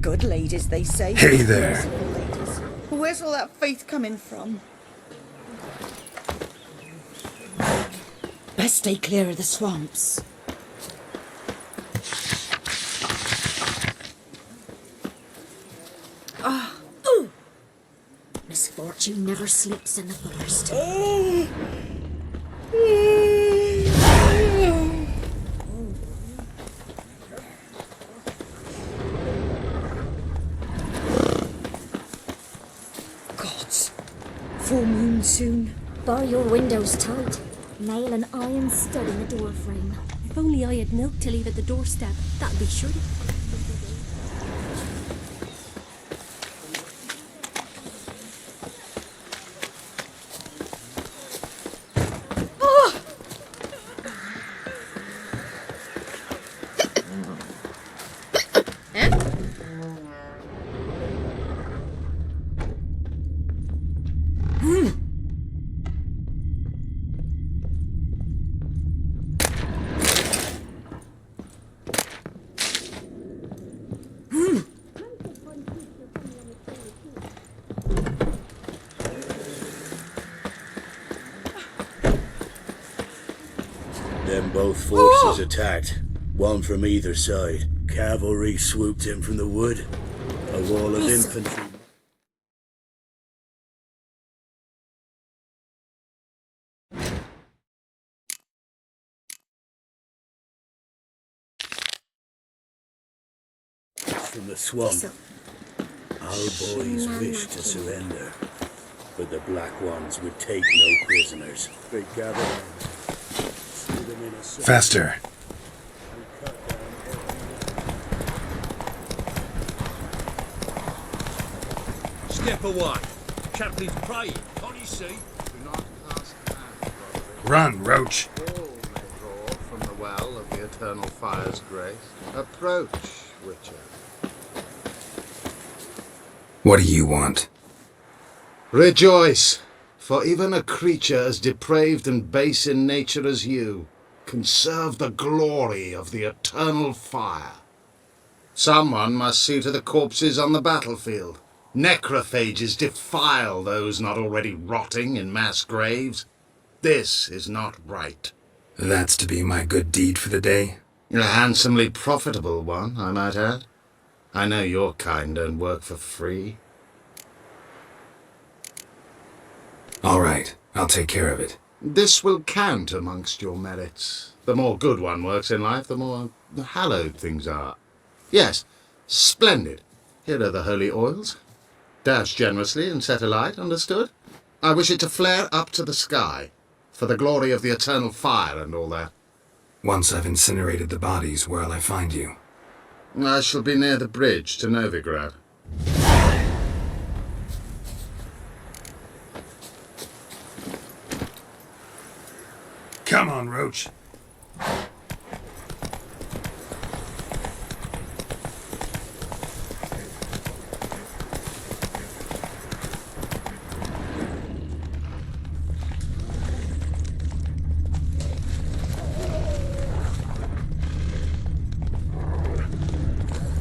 good ladies, they say. Hey there. Merciful ladies. Where's all that faith coming from? Best stay clear of the swamps. Ooh. Misfortune never sleeps in the forest. Gods. Full moon soon. Bar your windows tight. Nail an iron stud in the door frame. If only I had milk to leave at the doorstep, that'd be sure to... Then both forces attacked, one from either side. Cavalry swooped in from the wood. A wall of infantry. From the swamp. Our boys wished to surrender, but the Black Ones would take no prisoners. They gathered. Faster. Step away. Chaplain's praying. Can't you see? Do not cast hands, brother. Run, Roach. All may draw from the well of the eternal fire's grace. Approach, Witcher. What do you want? Rejoice, for even a creature as depraved and base in nature as you can serve the glory of the eternal fire. Someone must see to the corpses on the battlefield. Necrophages defile those not already rotting in mass graves. This is not right. That's to be my good deed for the day? A handsomely profitable one, I might add. I know your kind don't work for free. All right, I'll take care of it. This will count amongst your merits. The more good one works in life, the more hallowed things are. Yes, splendid. Here are the holy oils. Dash generously and set alight, understood? I wish it to flare up to the sky, for the glory of the eternal fire and all that. Once I've incinerated the bodies, where'll I find you? I shall be near the bridge to Novigrad. Come on, Roach.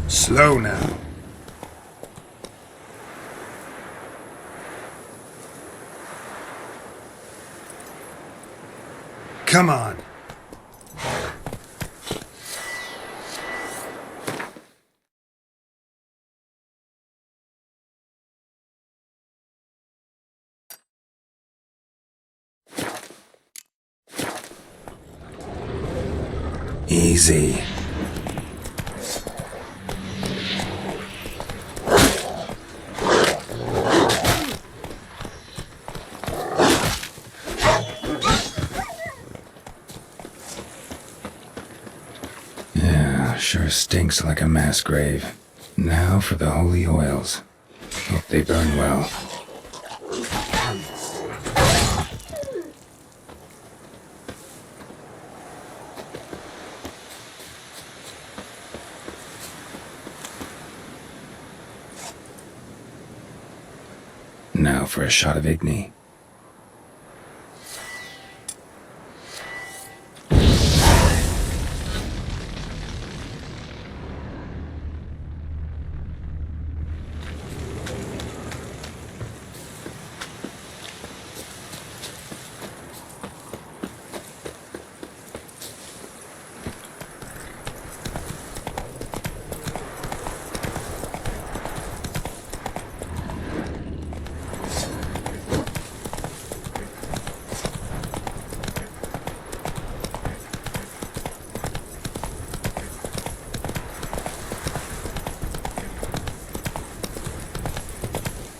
Slow now. Come on. Easy. Sure stinks like a mass grave. Now for the holy oils. Hope they burn well. Now for a shot of Igni.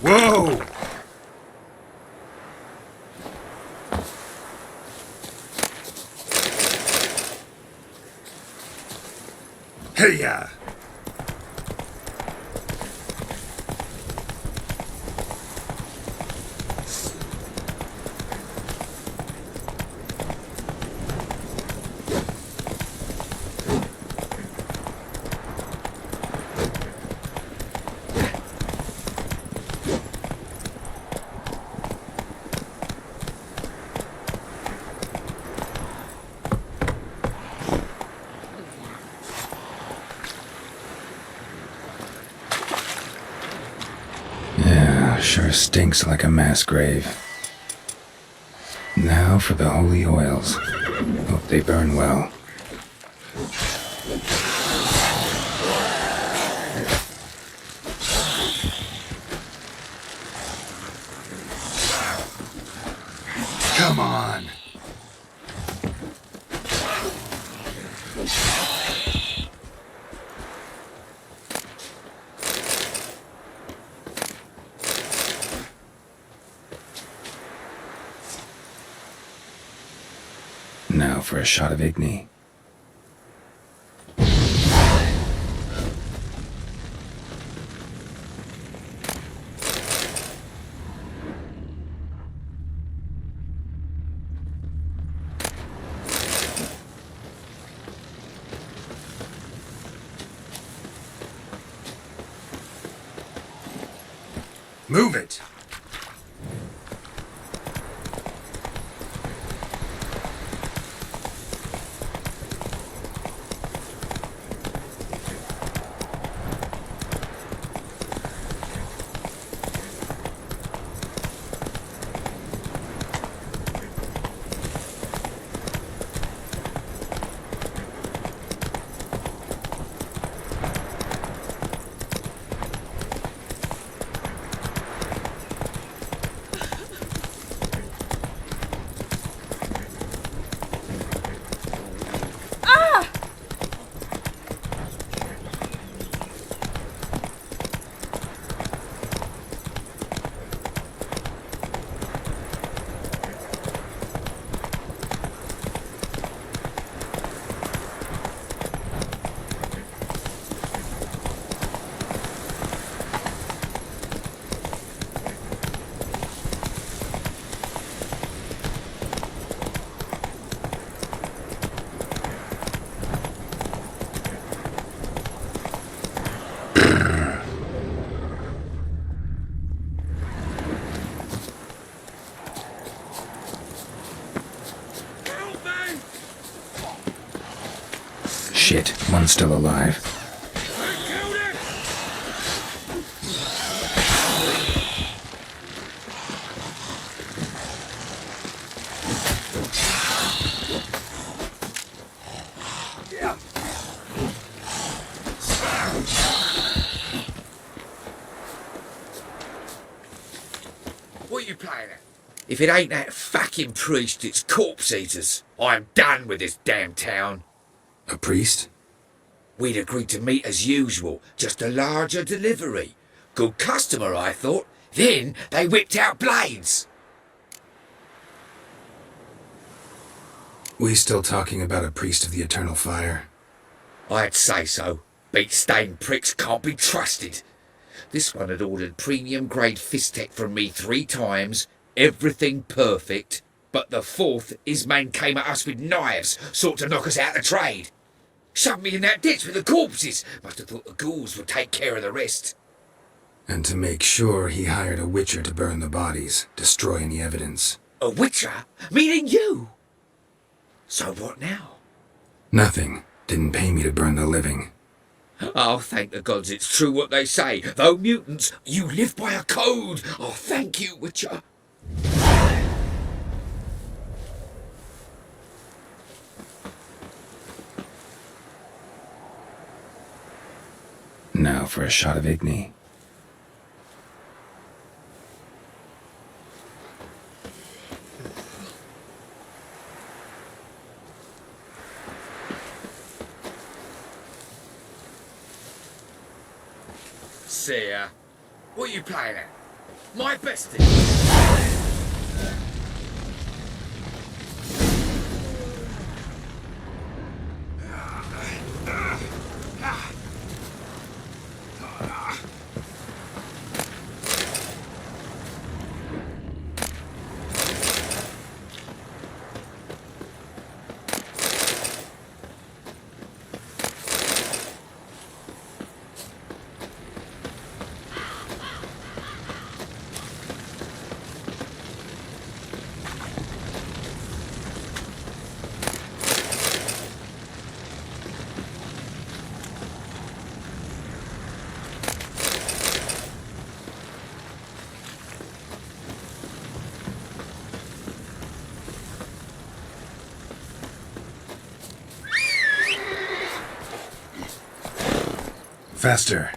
Whoa! Hey-ya! Sure stinks like a mass grave. Now for the holy oils. Hope they burn well. Come on! Now for a shot of Igni. Move it! Shit, one's still alive. What are you playing at? If it ain't that fucking priest, it's corpse eaters. I'm done with this damn town. A priest? We'd agreed to meet as usual, just a larger delivery. Good customer, I thought. Then they whipped out blades. We still talking about a priest of the eternal fire? I'd say so. Beat-stained pricks can't be trusted. This one had ordered premium-grade fisstech from me 3 times, everything perfect, but the 4th his man came at us with knives, sought to knock us out of trade. Shoved me in that ditch with the corpses. Must have thought the ghouls would take care of the rest. And to make sure, he hired a witcher to burn the bodies, destroy any evidence. A witcher? Meaning you? So what now? Nothing. Didn't pay me to burn the living. Oh, thank the gods it's true what they say. Though mutants, you live by a code. Oh, thank you, Witcher. Now for a shot of Igni. See ya. What are you playing at? My bestie. Faster.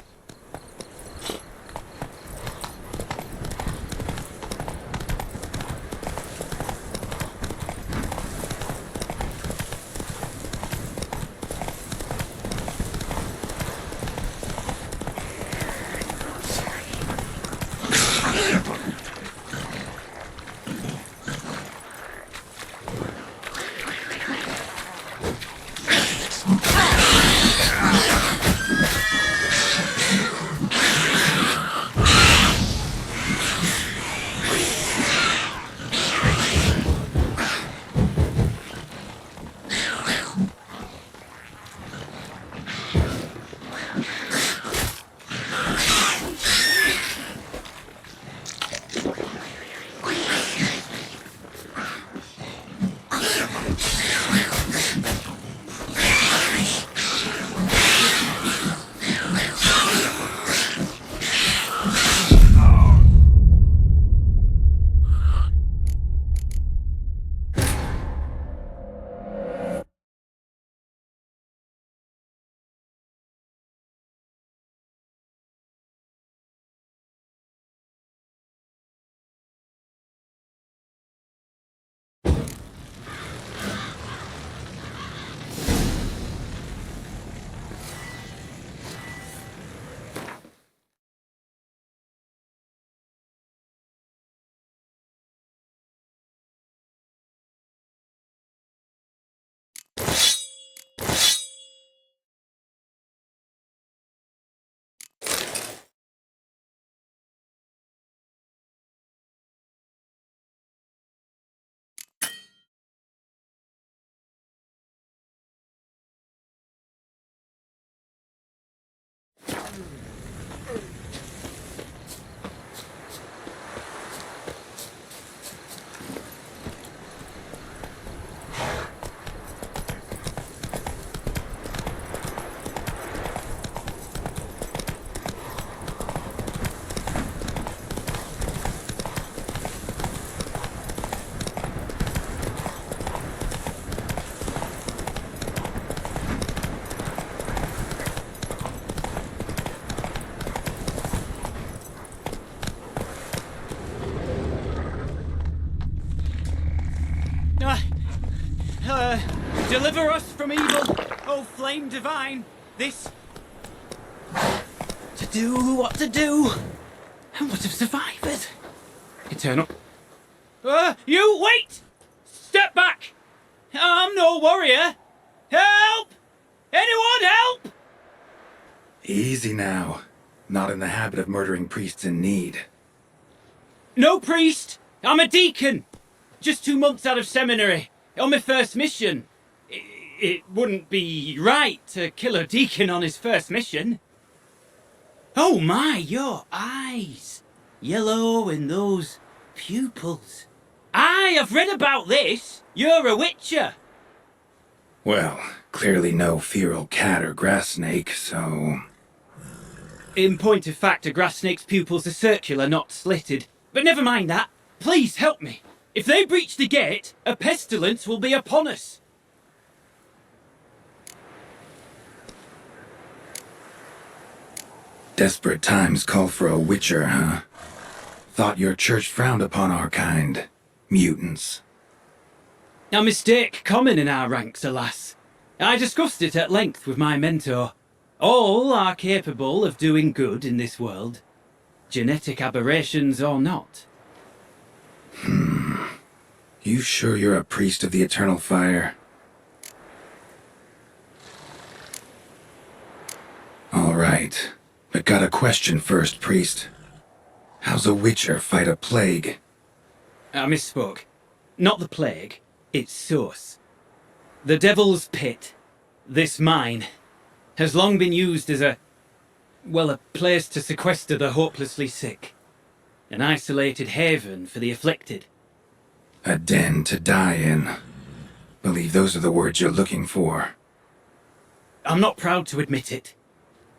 Deliver us from evil, O flame divine. This... To do what to do. And what of survivors? Eternal... you wait! Step back! I'm no warrior. Help! Anyone help! Easy now. Not in the habit of murdering priests in need. No priest! I'm a deacon! Just 2 months out of seminary. On my first mission. It wouldn't be right to kill a deacon on his first mission. Oh my, your eyes. Yellow and those pupils. I have read about this. You're a witcher. Well, clearly no feral cat or grass snake, so... In point of fact, a grass snake's pupils are circular, not slitted. But never mind that. Please help me. If they breach the gate, a pestilence will be upon us. Desperate times call for a witcher, huh? Thought your church frowned upon our kind. Mutants. A mistake common in our ranks, alas. I discussed it at length with my mentor. All are capable of doing good in this world. genetic aberrations or not. You sure you're a priest of the Eternal Fire? All right, but got a question first, priest. How's a witcher fight a plague? I misspoke. Not the plague, its source. The Devil's Pit, this mine, has long been used as a place to sequester the hopelessly sick. An isolated haven for the afflicted. A den to die in. Believe those are the words you're looking for. I'm not proud to admit it.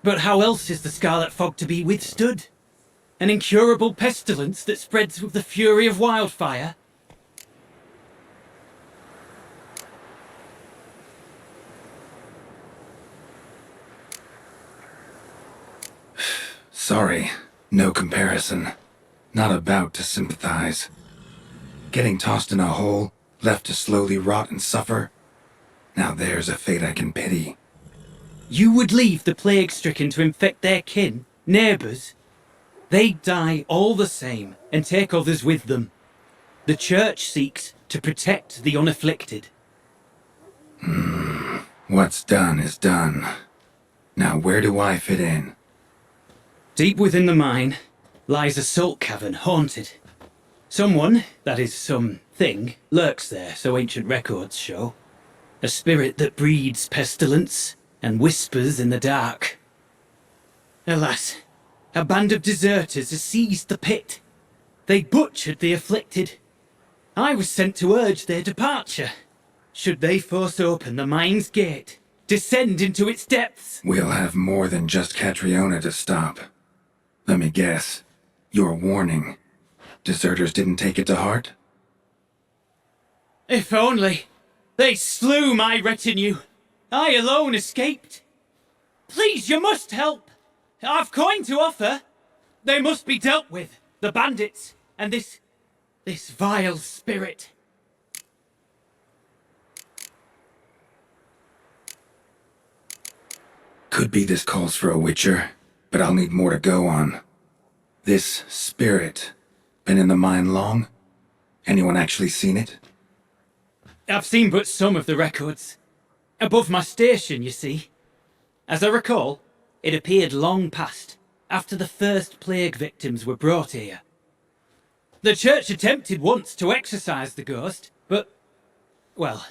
But how else is the Scarlet Fog to be withstood? An incurable pestilence that spreads with the fury of wildfire? Sorry, no comparison. Not about to sympathize. Getting tossed in a hole, left to slowly rot and suffer? Now there's a fate I can pity. You would leave the plague-stricken to infect their kin, neighbours? They'd die all the same and take others with them. The Church seeks to protect the unafflicted. What's done is done. Now where do I fit in? Deep within the mine lies a salt cavern haunted. Someone, that is something, lurks there, so ancient records show. A spirit that breeds pestilence and whispers in the dark. Alas, a band of deserters has seized the pit. They butchered the afflicted. I was sent to urge their departure. Should they force open the mine's gate, descend into its depths? We'll have more than just Catriona to stop. Let me guess. Your warning. Deserters didn't take it to heart? If only. They slew my retinue. I alone escaped. Please, you must help. I've coin to offer. They must be dealt with. The bandits and this vile spirit. Could be this calls for a witcher, but I'll need more to go on. This spirit, been in the mine long? Anyone actually seen it? I've seen but some of the records. Above my station, you see. As I recall, it appeared long past, after the first plague victims were brought here. The church attempted once to exorcise the ghost, but, well,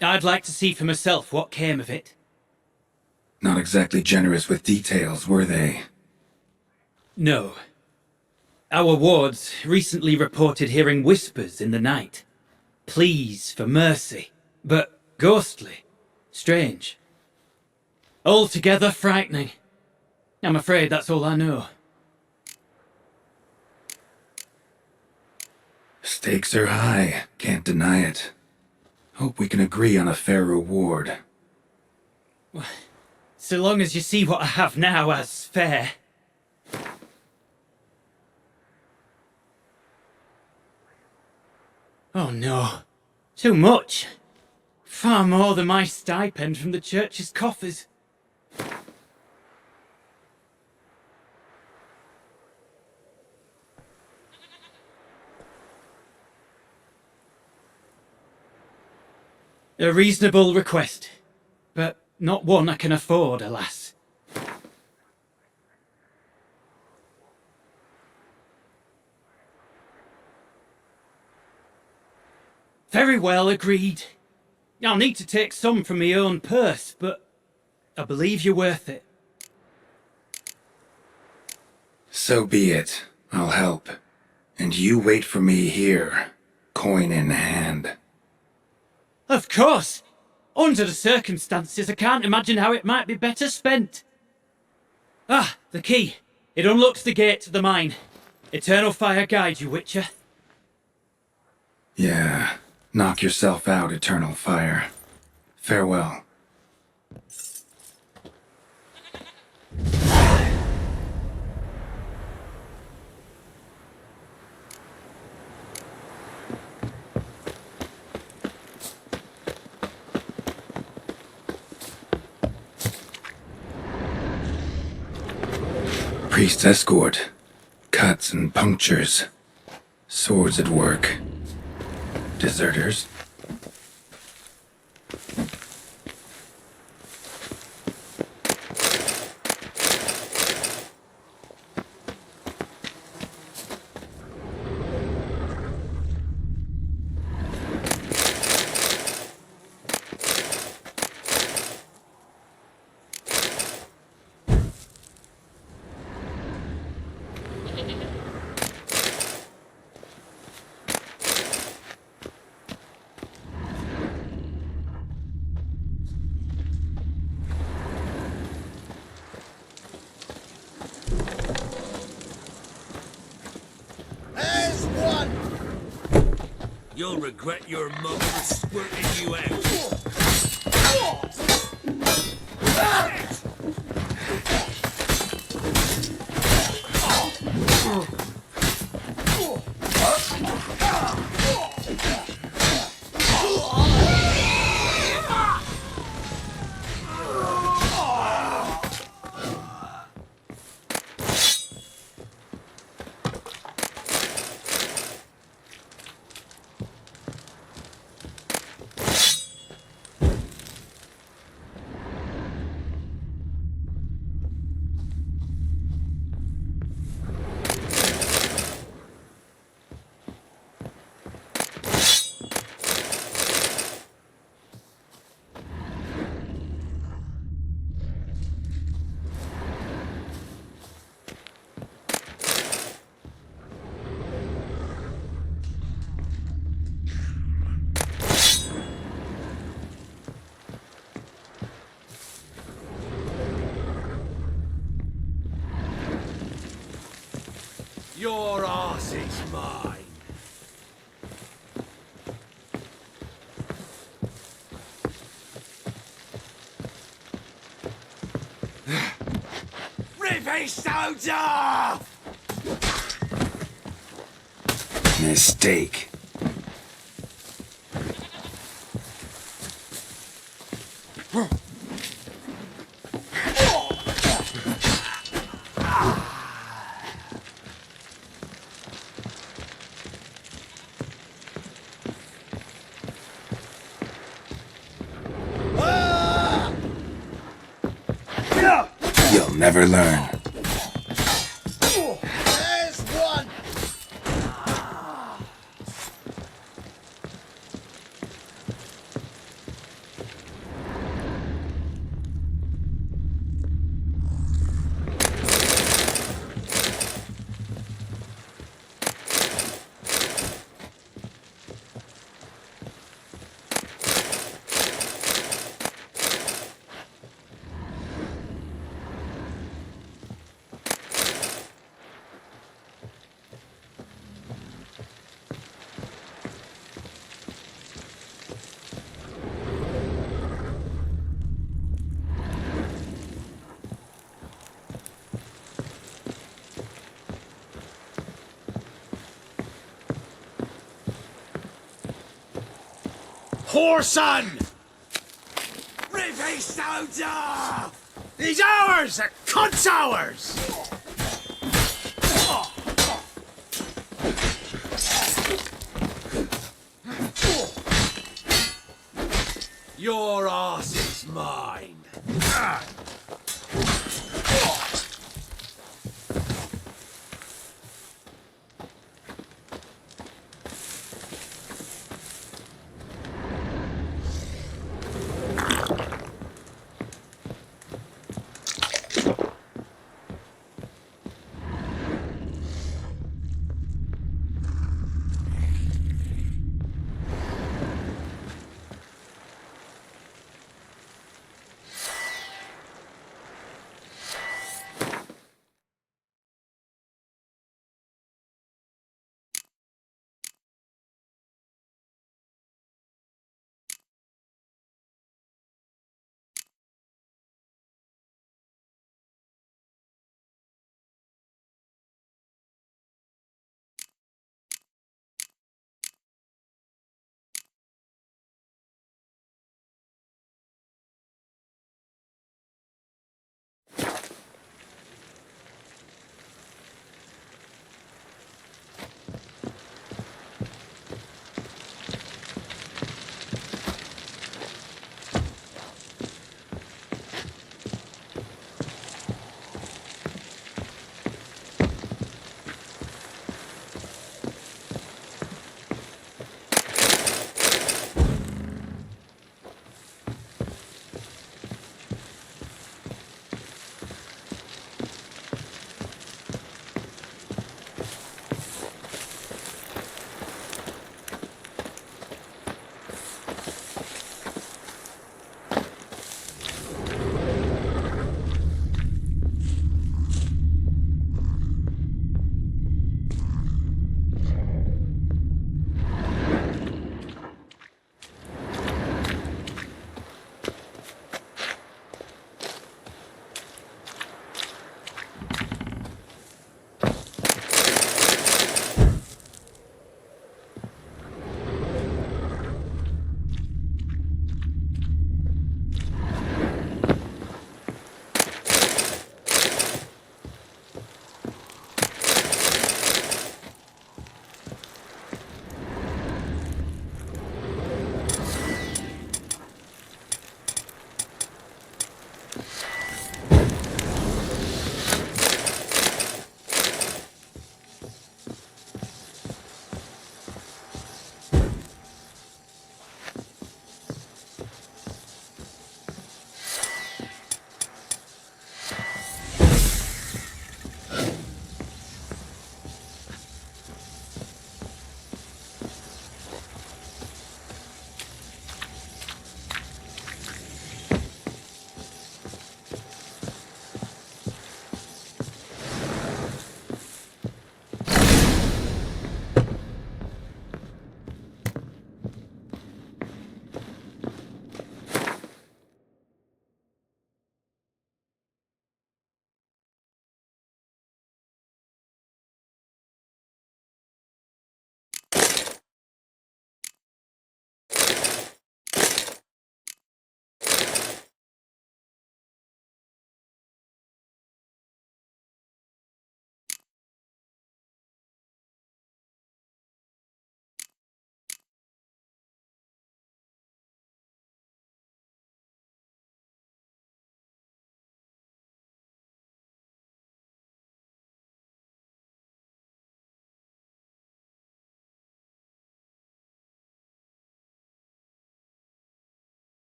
I'd like to see for myself what came of it. Not exactly generous with details, were they? No. Our wards recently reported hearing whispers in the night. Pleas for mercy, but ghostly. Strange. Altogether frightening. I'm afraid that's all I know. Stakes are high, can't deny it. Hope we can agree on a fair reward. So long as you see what I have now as fair. Oh no. Too much. Far more than my stipend from the church's coffers. A reasonable request, but not one I can afford, alas. Very well, agreed. I'll need to take some from my own purse, but I believe you're worth it. So be it. I'll help. And you wait for me here, coin in hand. Of course! Under the circumstances, I can't imagine how it might be better spent. Ah, the key. It unlocks the gate to the mine. Eternal fire guide you, Witcher. Yeah. Knock yourself out, Eternal Fire. Farewell. Priest's escort. Cuts and punctures. Swords at work. Deserters. You'll regret your mother squirting you out. Your arse is mine. Rip his stones off! Mistake. You'll never learn. There's one! Whoreson! Rip his stones off! He's ours! A cunt's ours! Your arse is mine.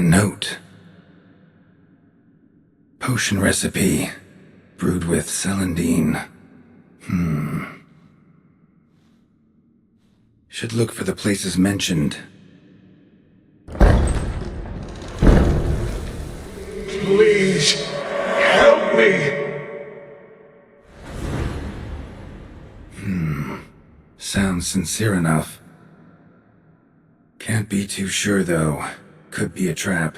note. Potion recipe. Brewed with celandine. Should look for the places mentioned. Please, help me! Sounds sincere enough. Can't be too sure, though. Could be a trap.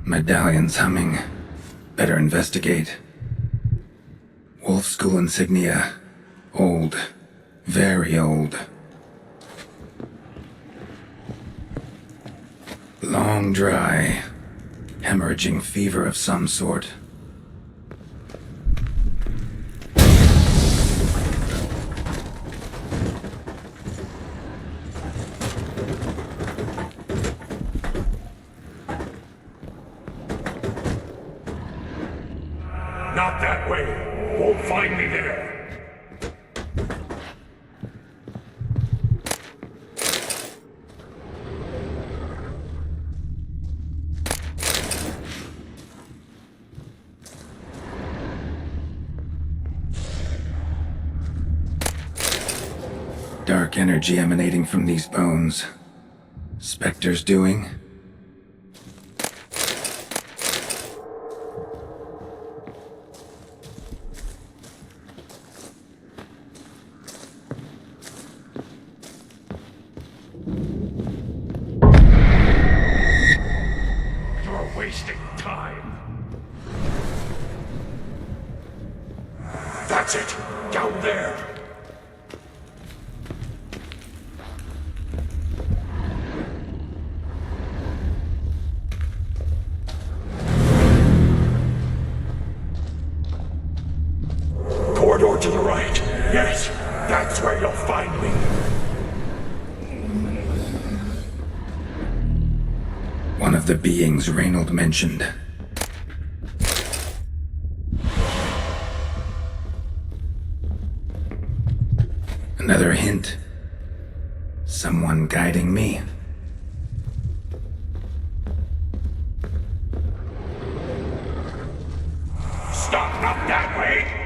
Medallion's humming. Better investigate. Wolf School insignia. Old. Very old. Long dry. Hemorrhaging fever of some sort. Not that way. Won't find me there. Dark energy emanating from these bones. Spectre's doing? You're wasting time. That's it. Down there. Corridor to the right. Yes, that's where you'll find me. One of the beings Reynold mentioned. Another hint. Someone guiding me. Stop, not that way.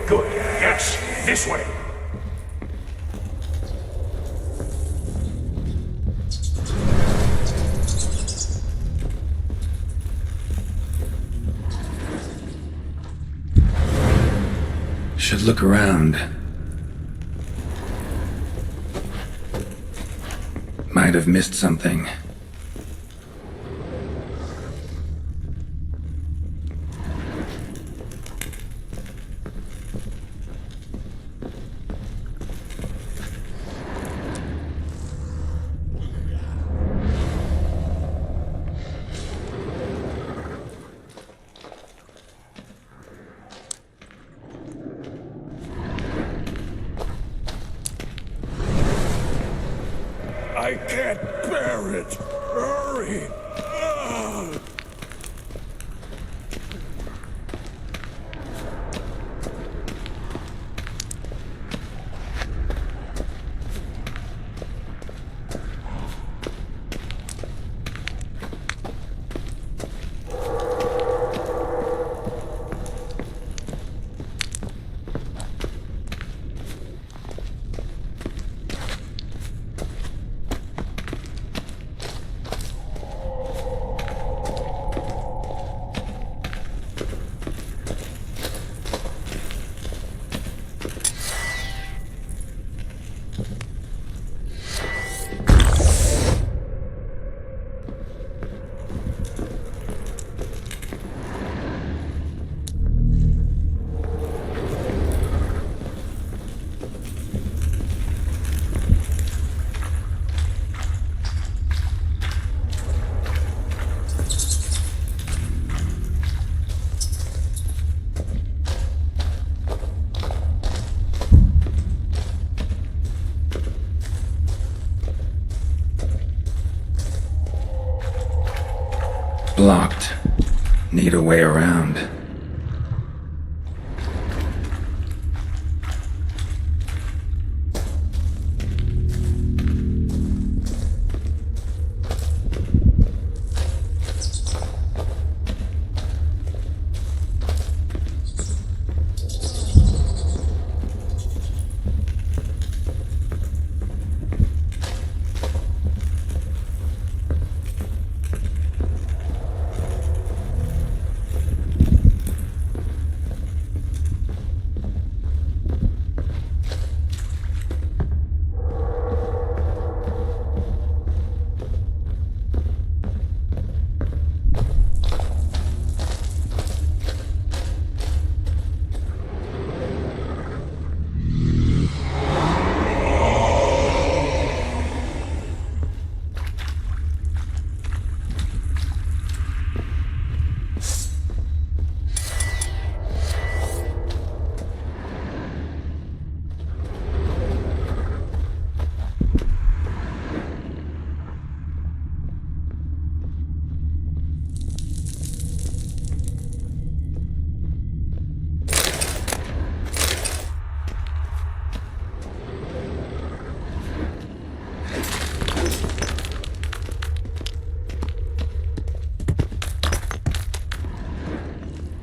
Good, yes, this way. Should look around. Might have missed something. I can't bear it. Hurry. blocked. Need a way around.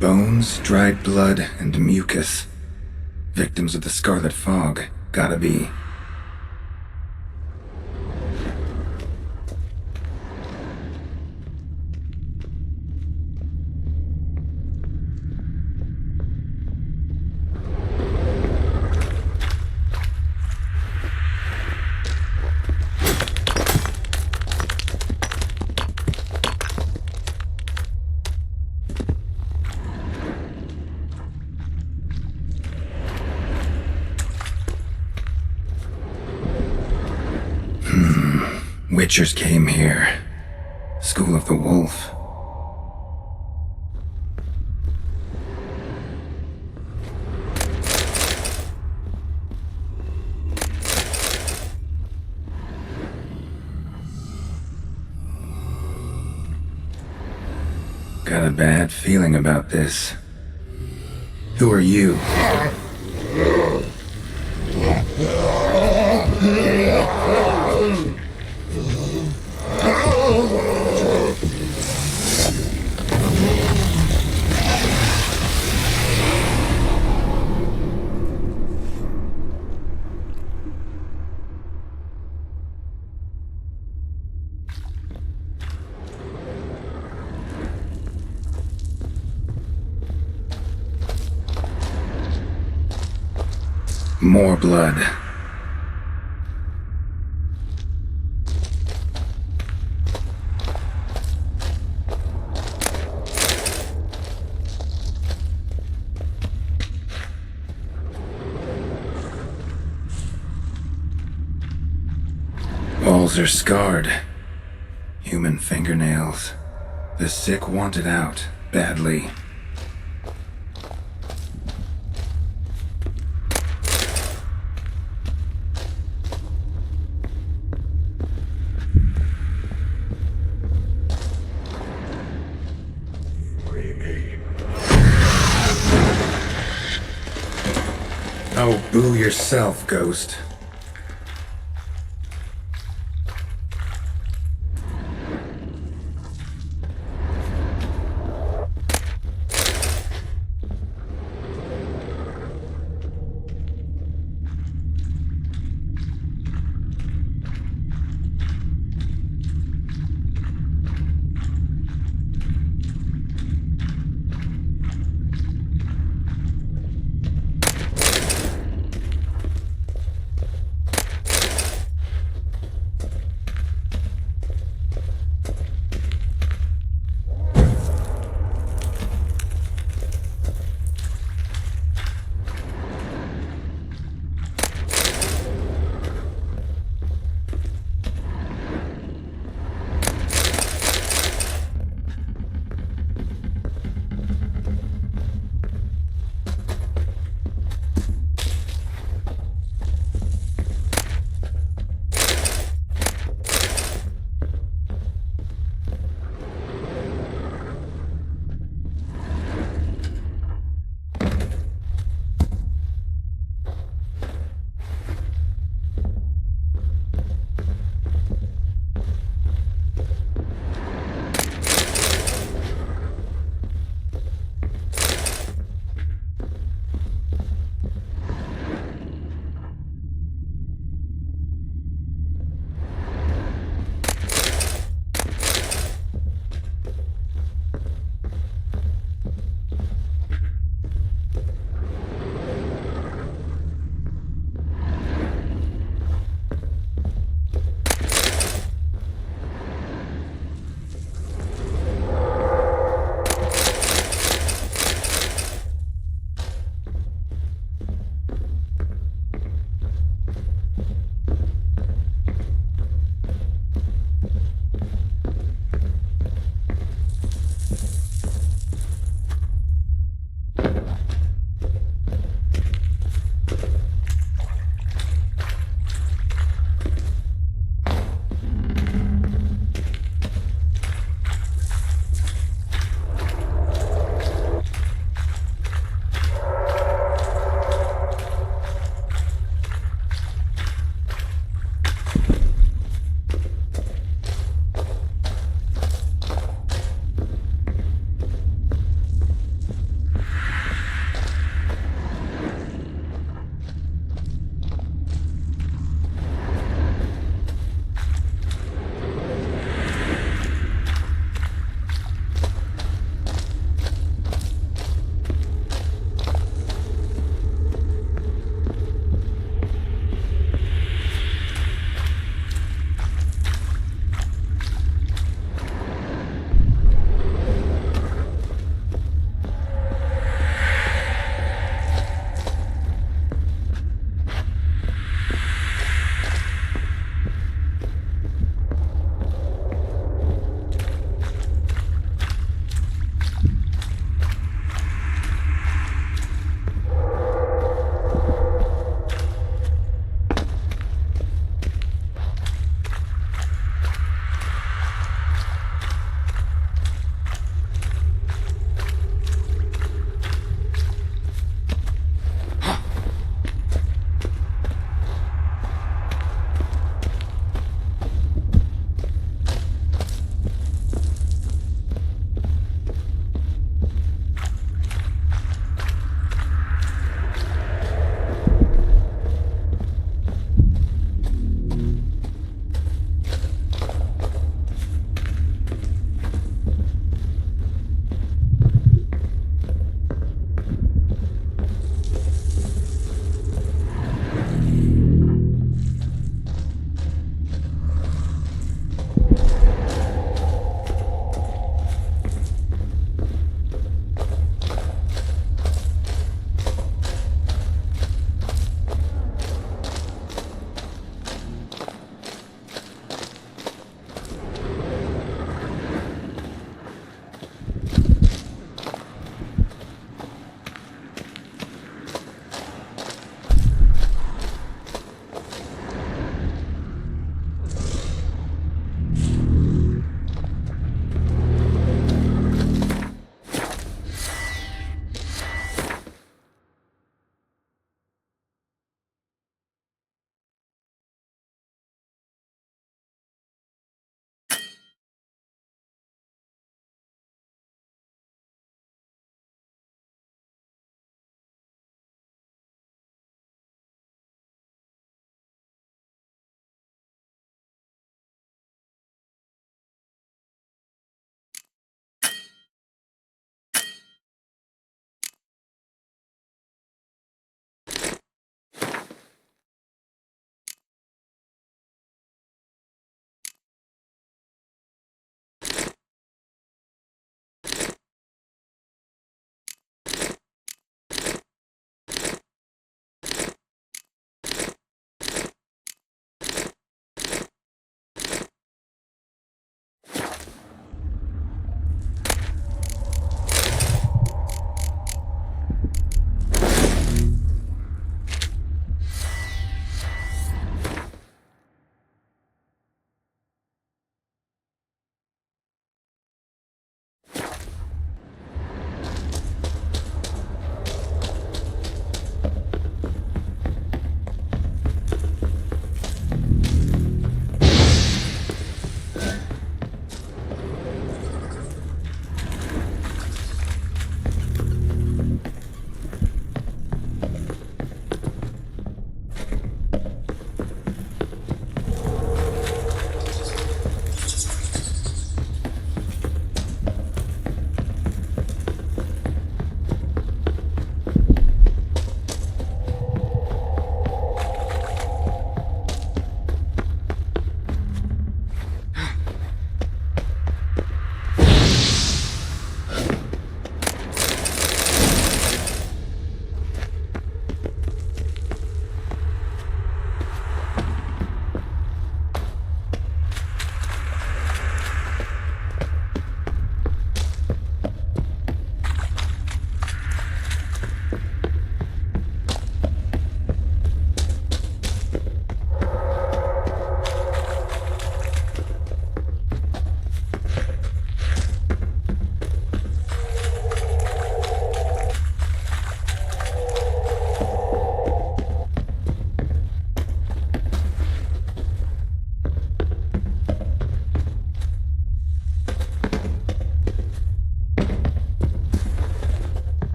Bones, dried blood, and mucus. Victims of the Scarlet Fog, gotta be. Witchers came here. School of the Wolf. Got a bad feeling about this. Who are you? More blood. Walls are scarred. Human fingernails. The sick want it out, badly. Oh, boo yourself, Ghost.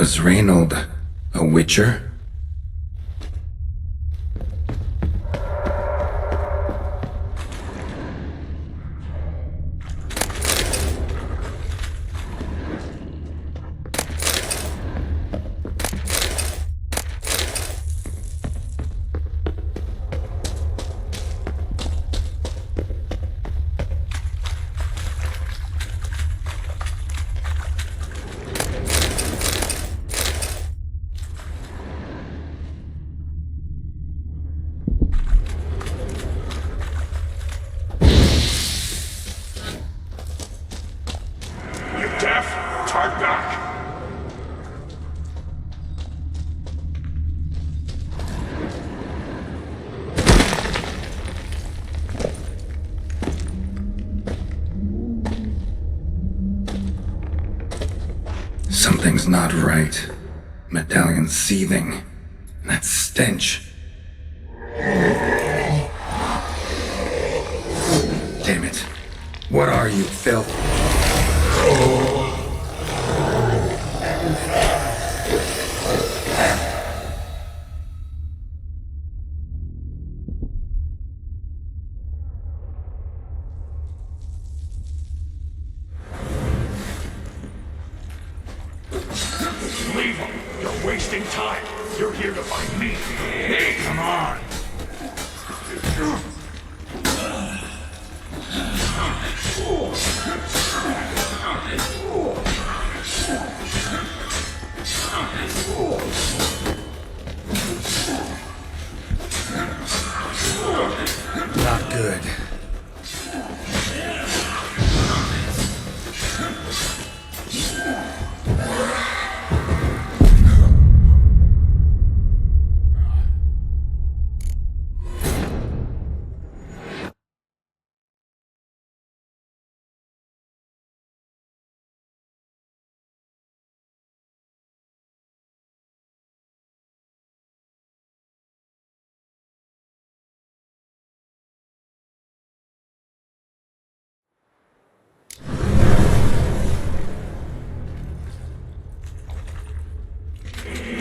Was Reynold a witcher? You deaf? Turn back! Something's not right. Medallion seething. That stench. Damn it. What are you, filth? Leave him! You're wasting time! You're here to find me! Me! Come on! Not good.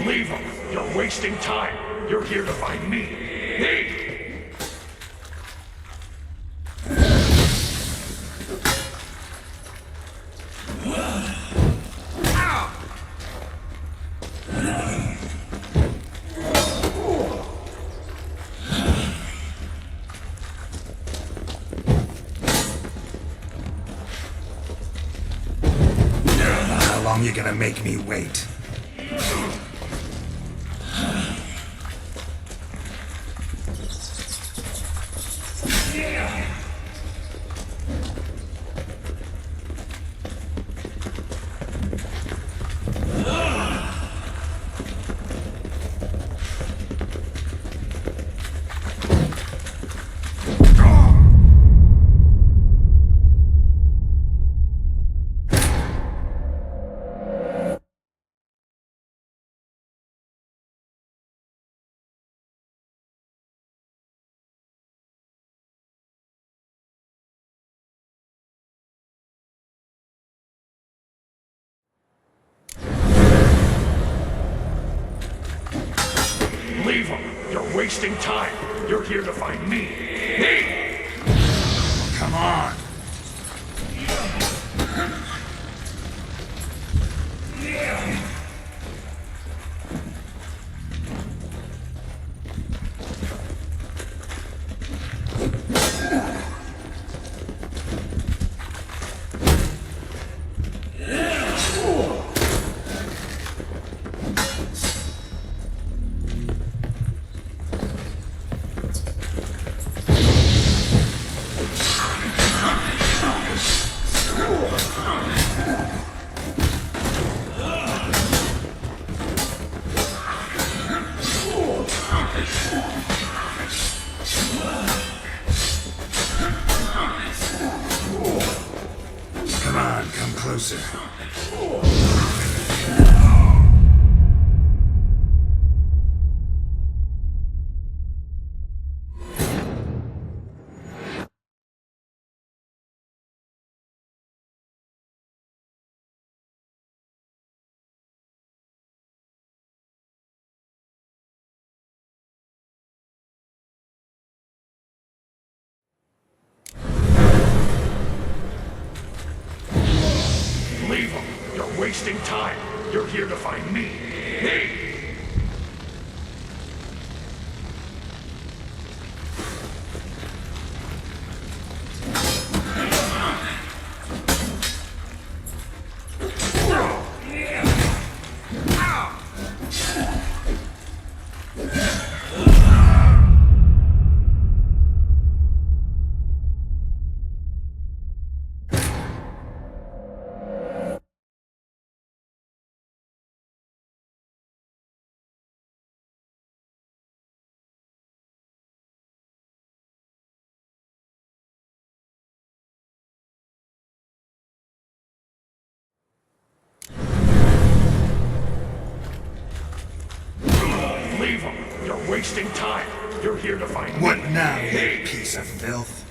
Leave him! You're wasting time! You're here to find me! Me! How long you gonna make me wait? Leave him! You're wasting time! You're here to find me! Me! Come on! Come on, come closer. time. You're here to find me. Me! Leave him! You're wasting time! You're here to find me! What now, you piece of filth?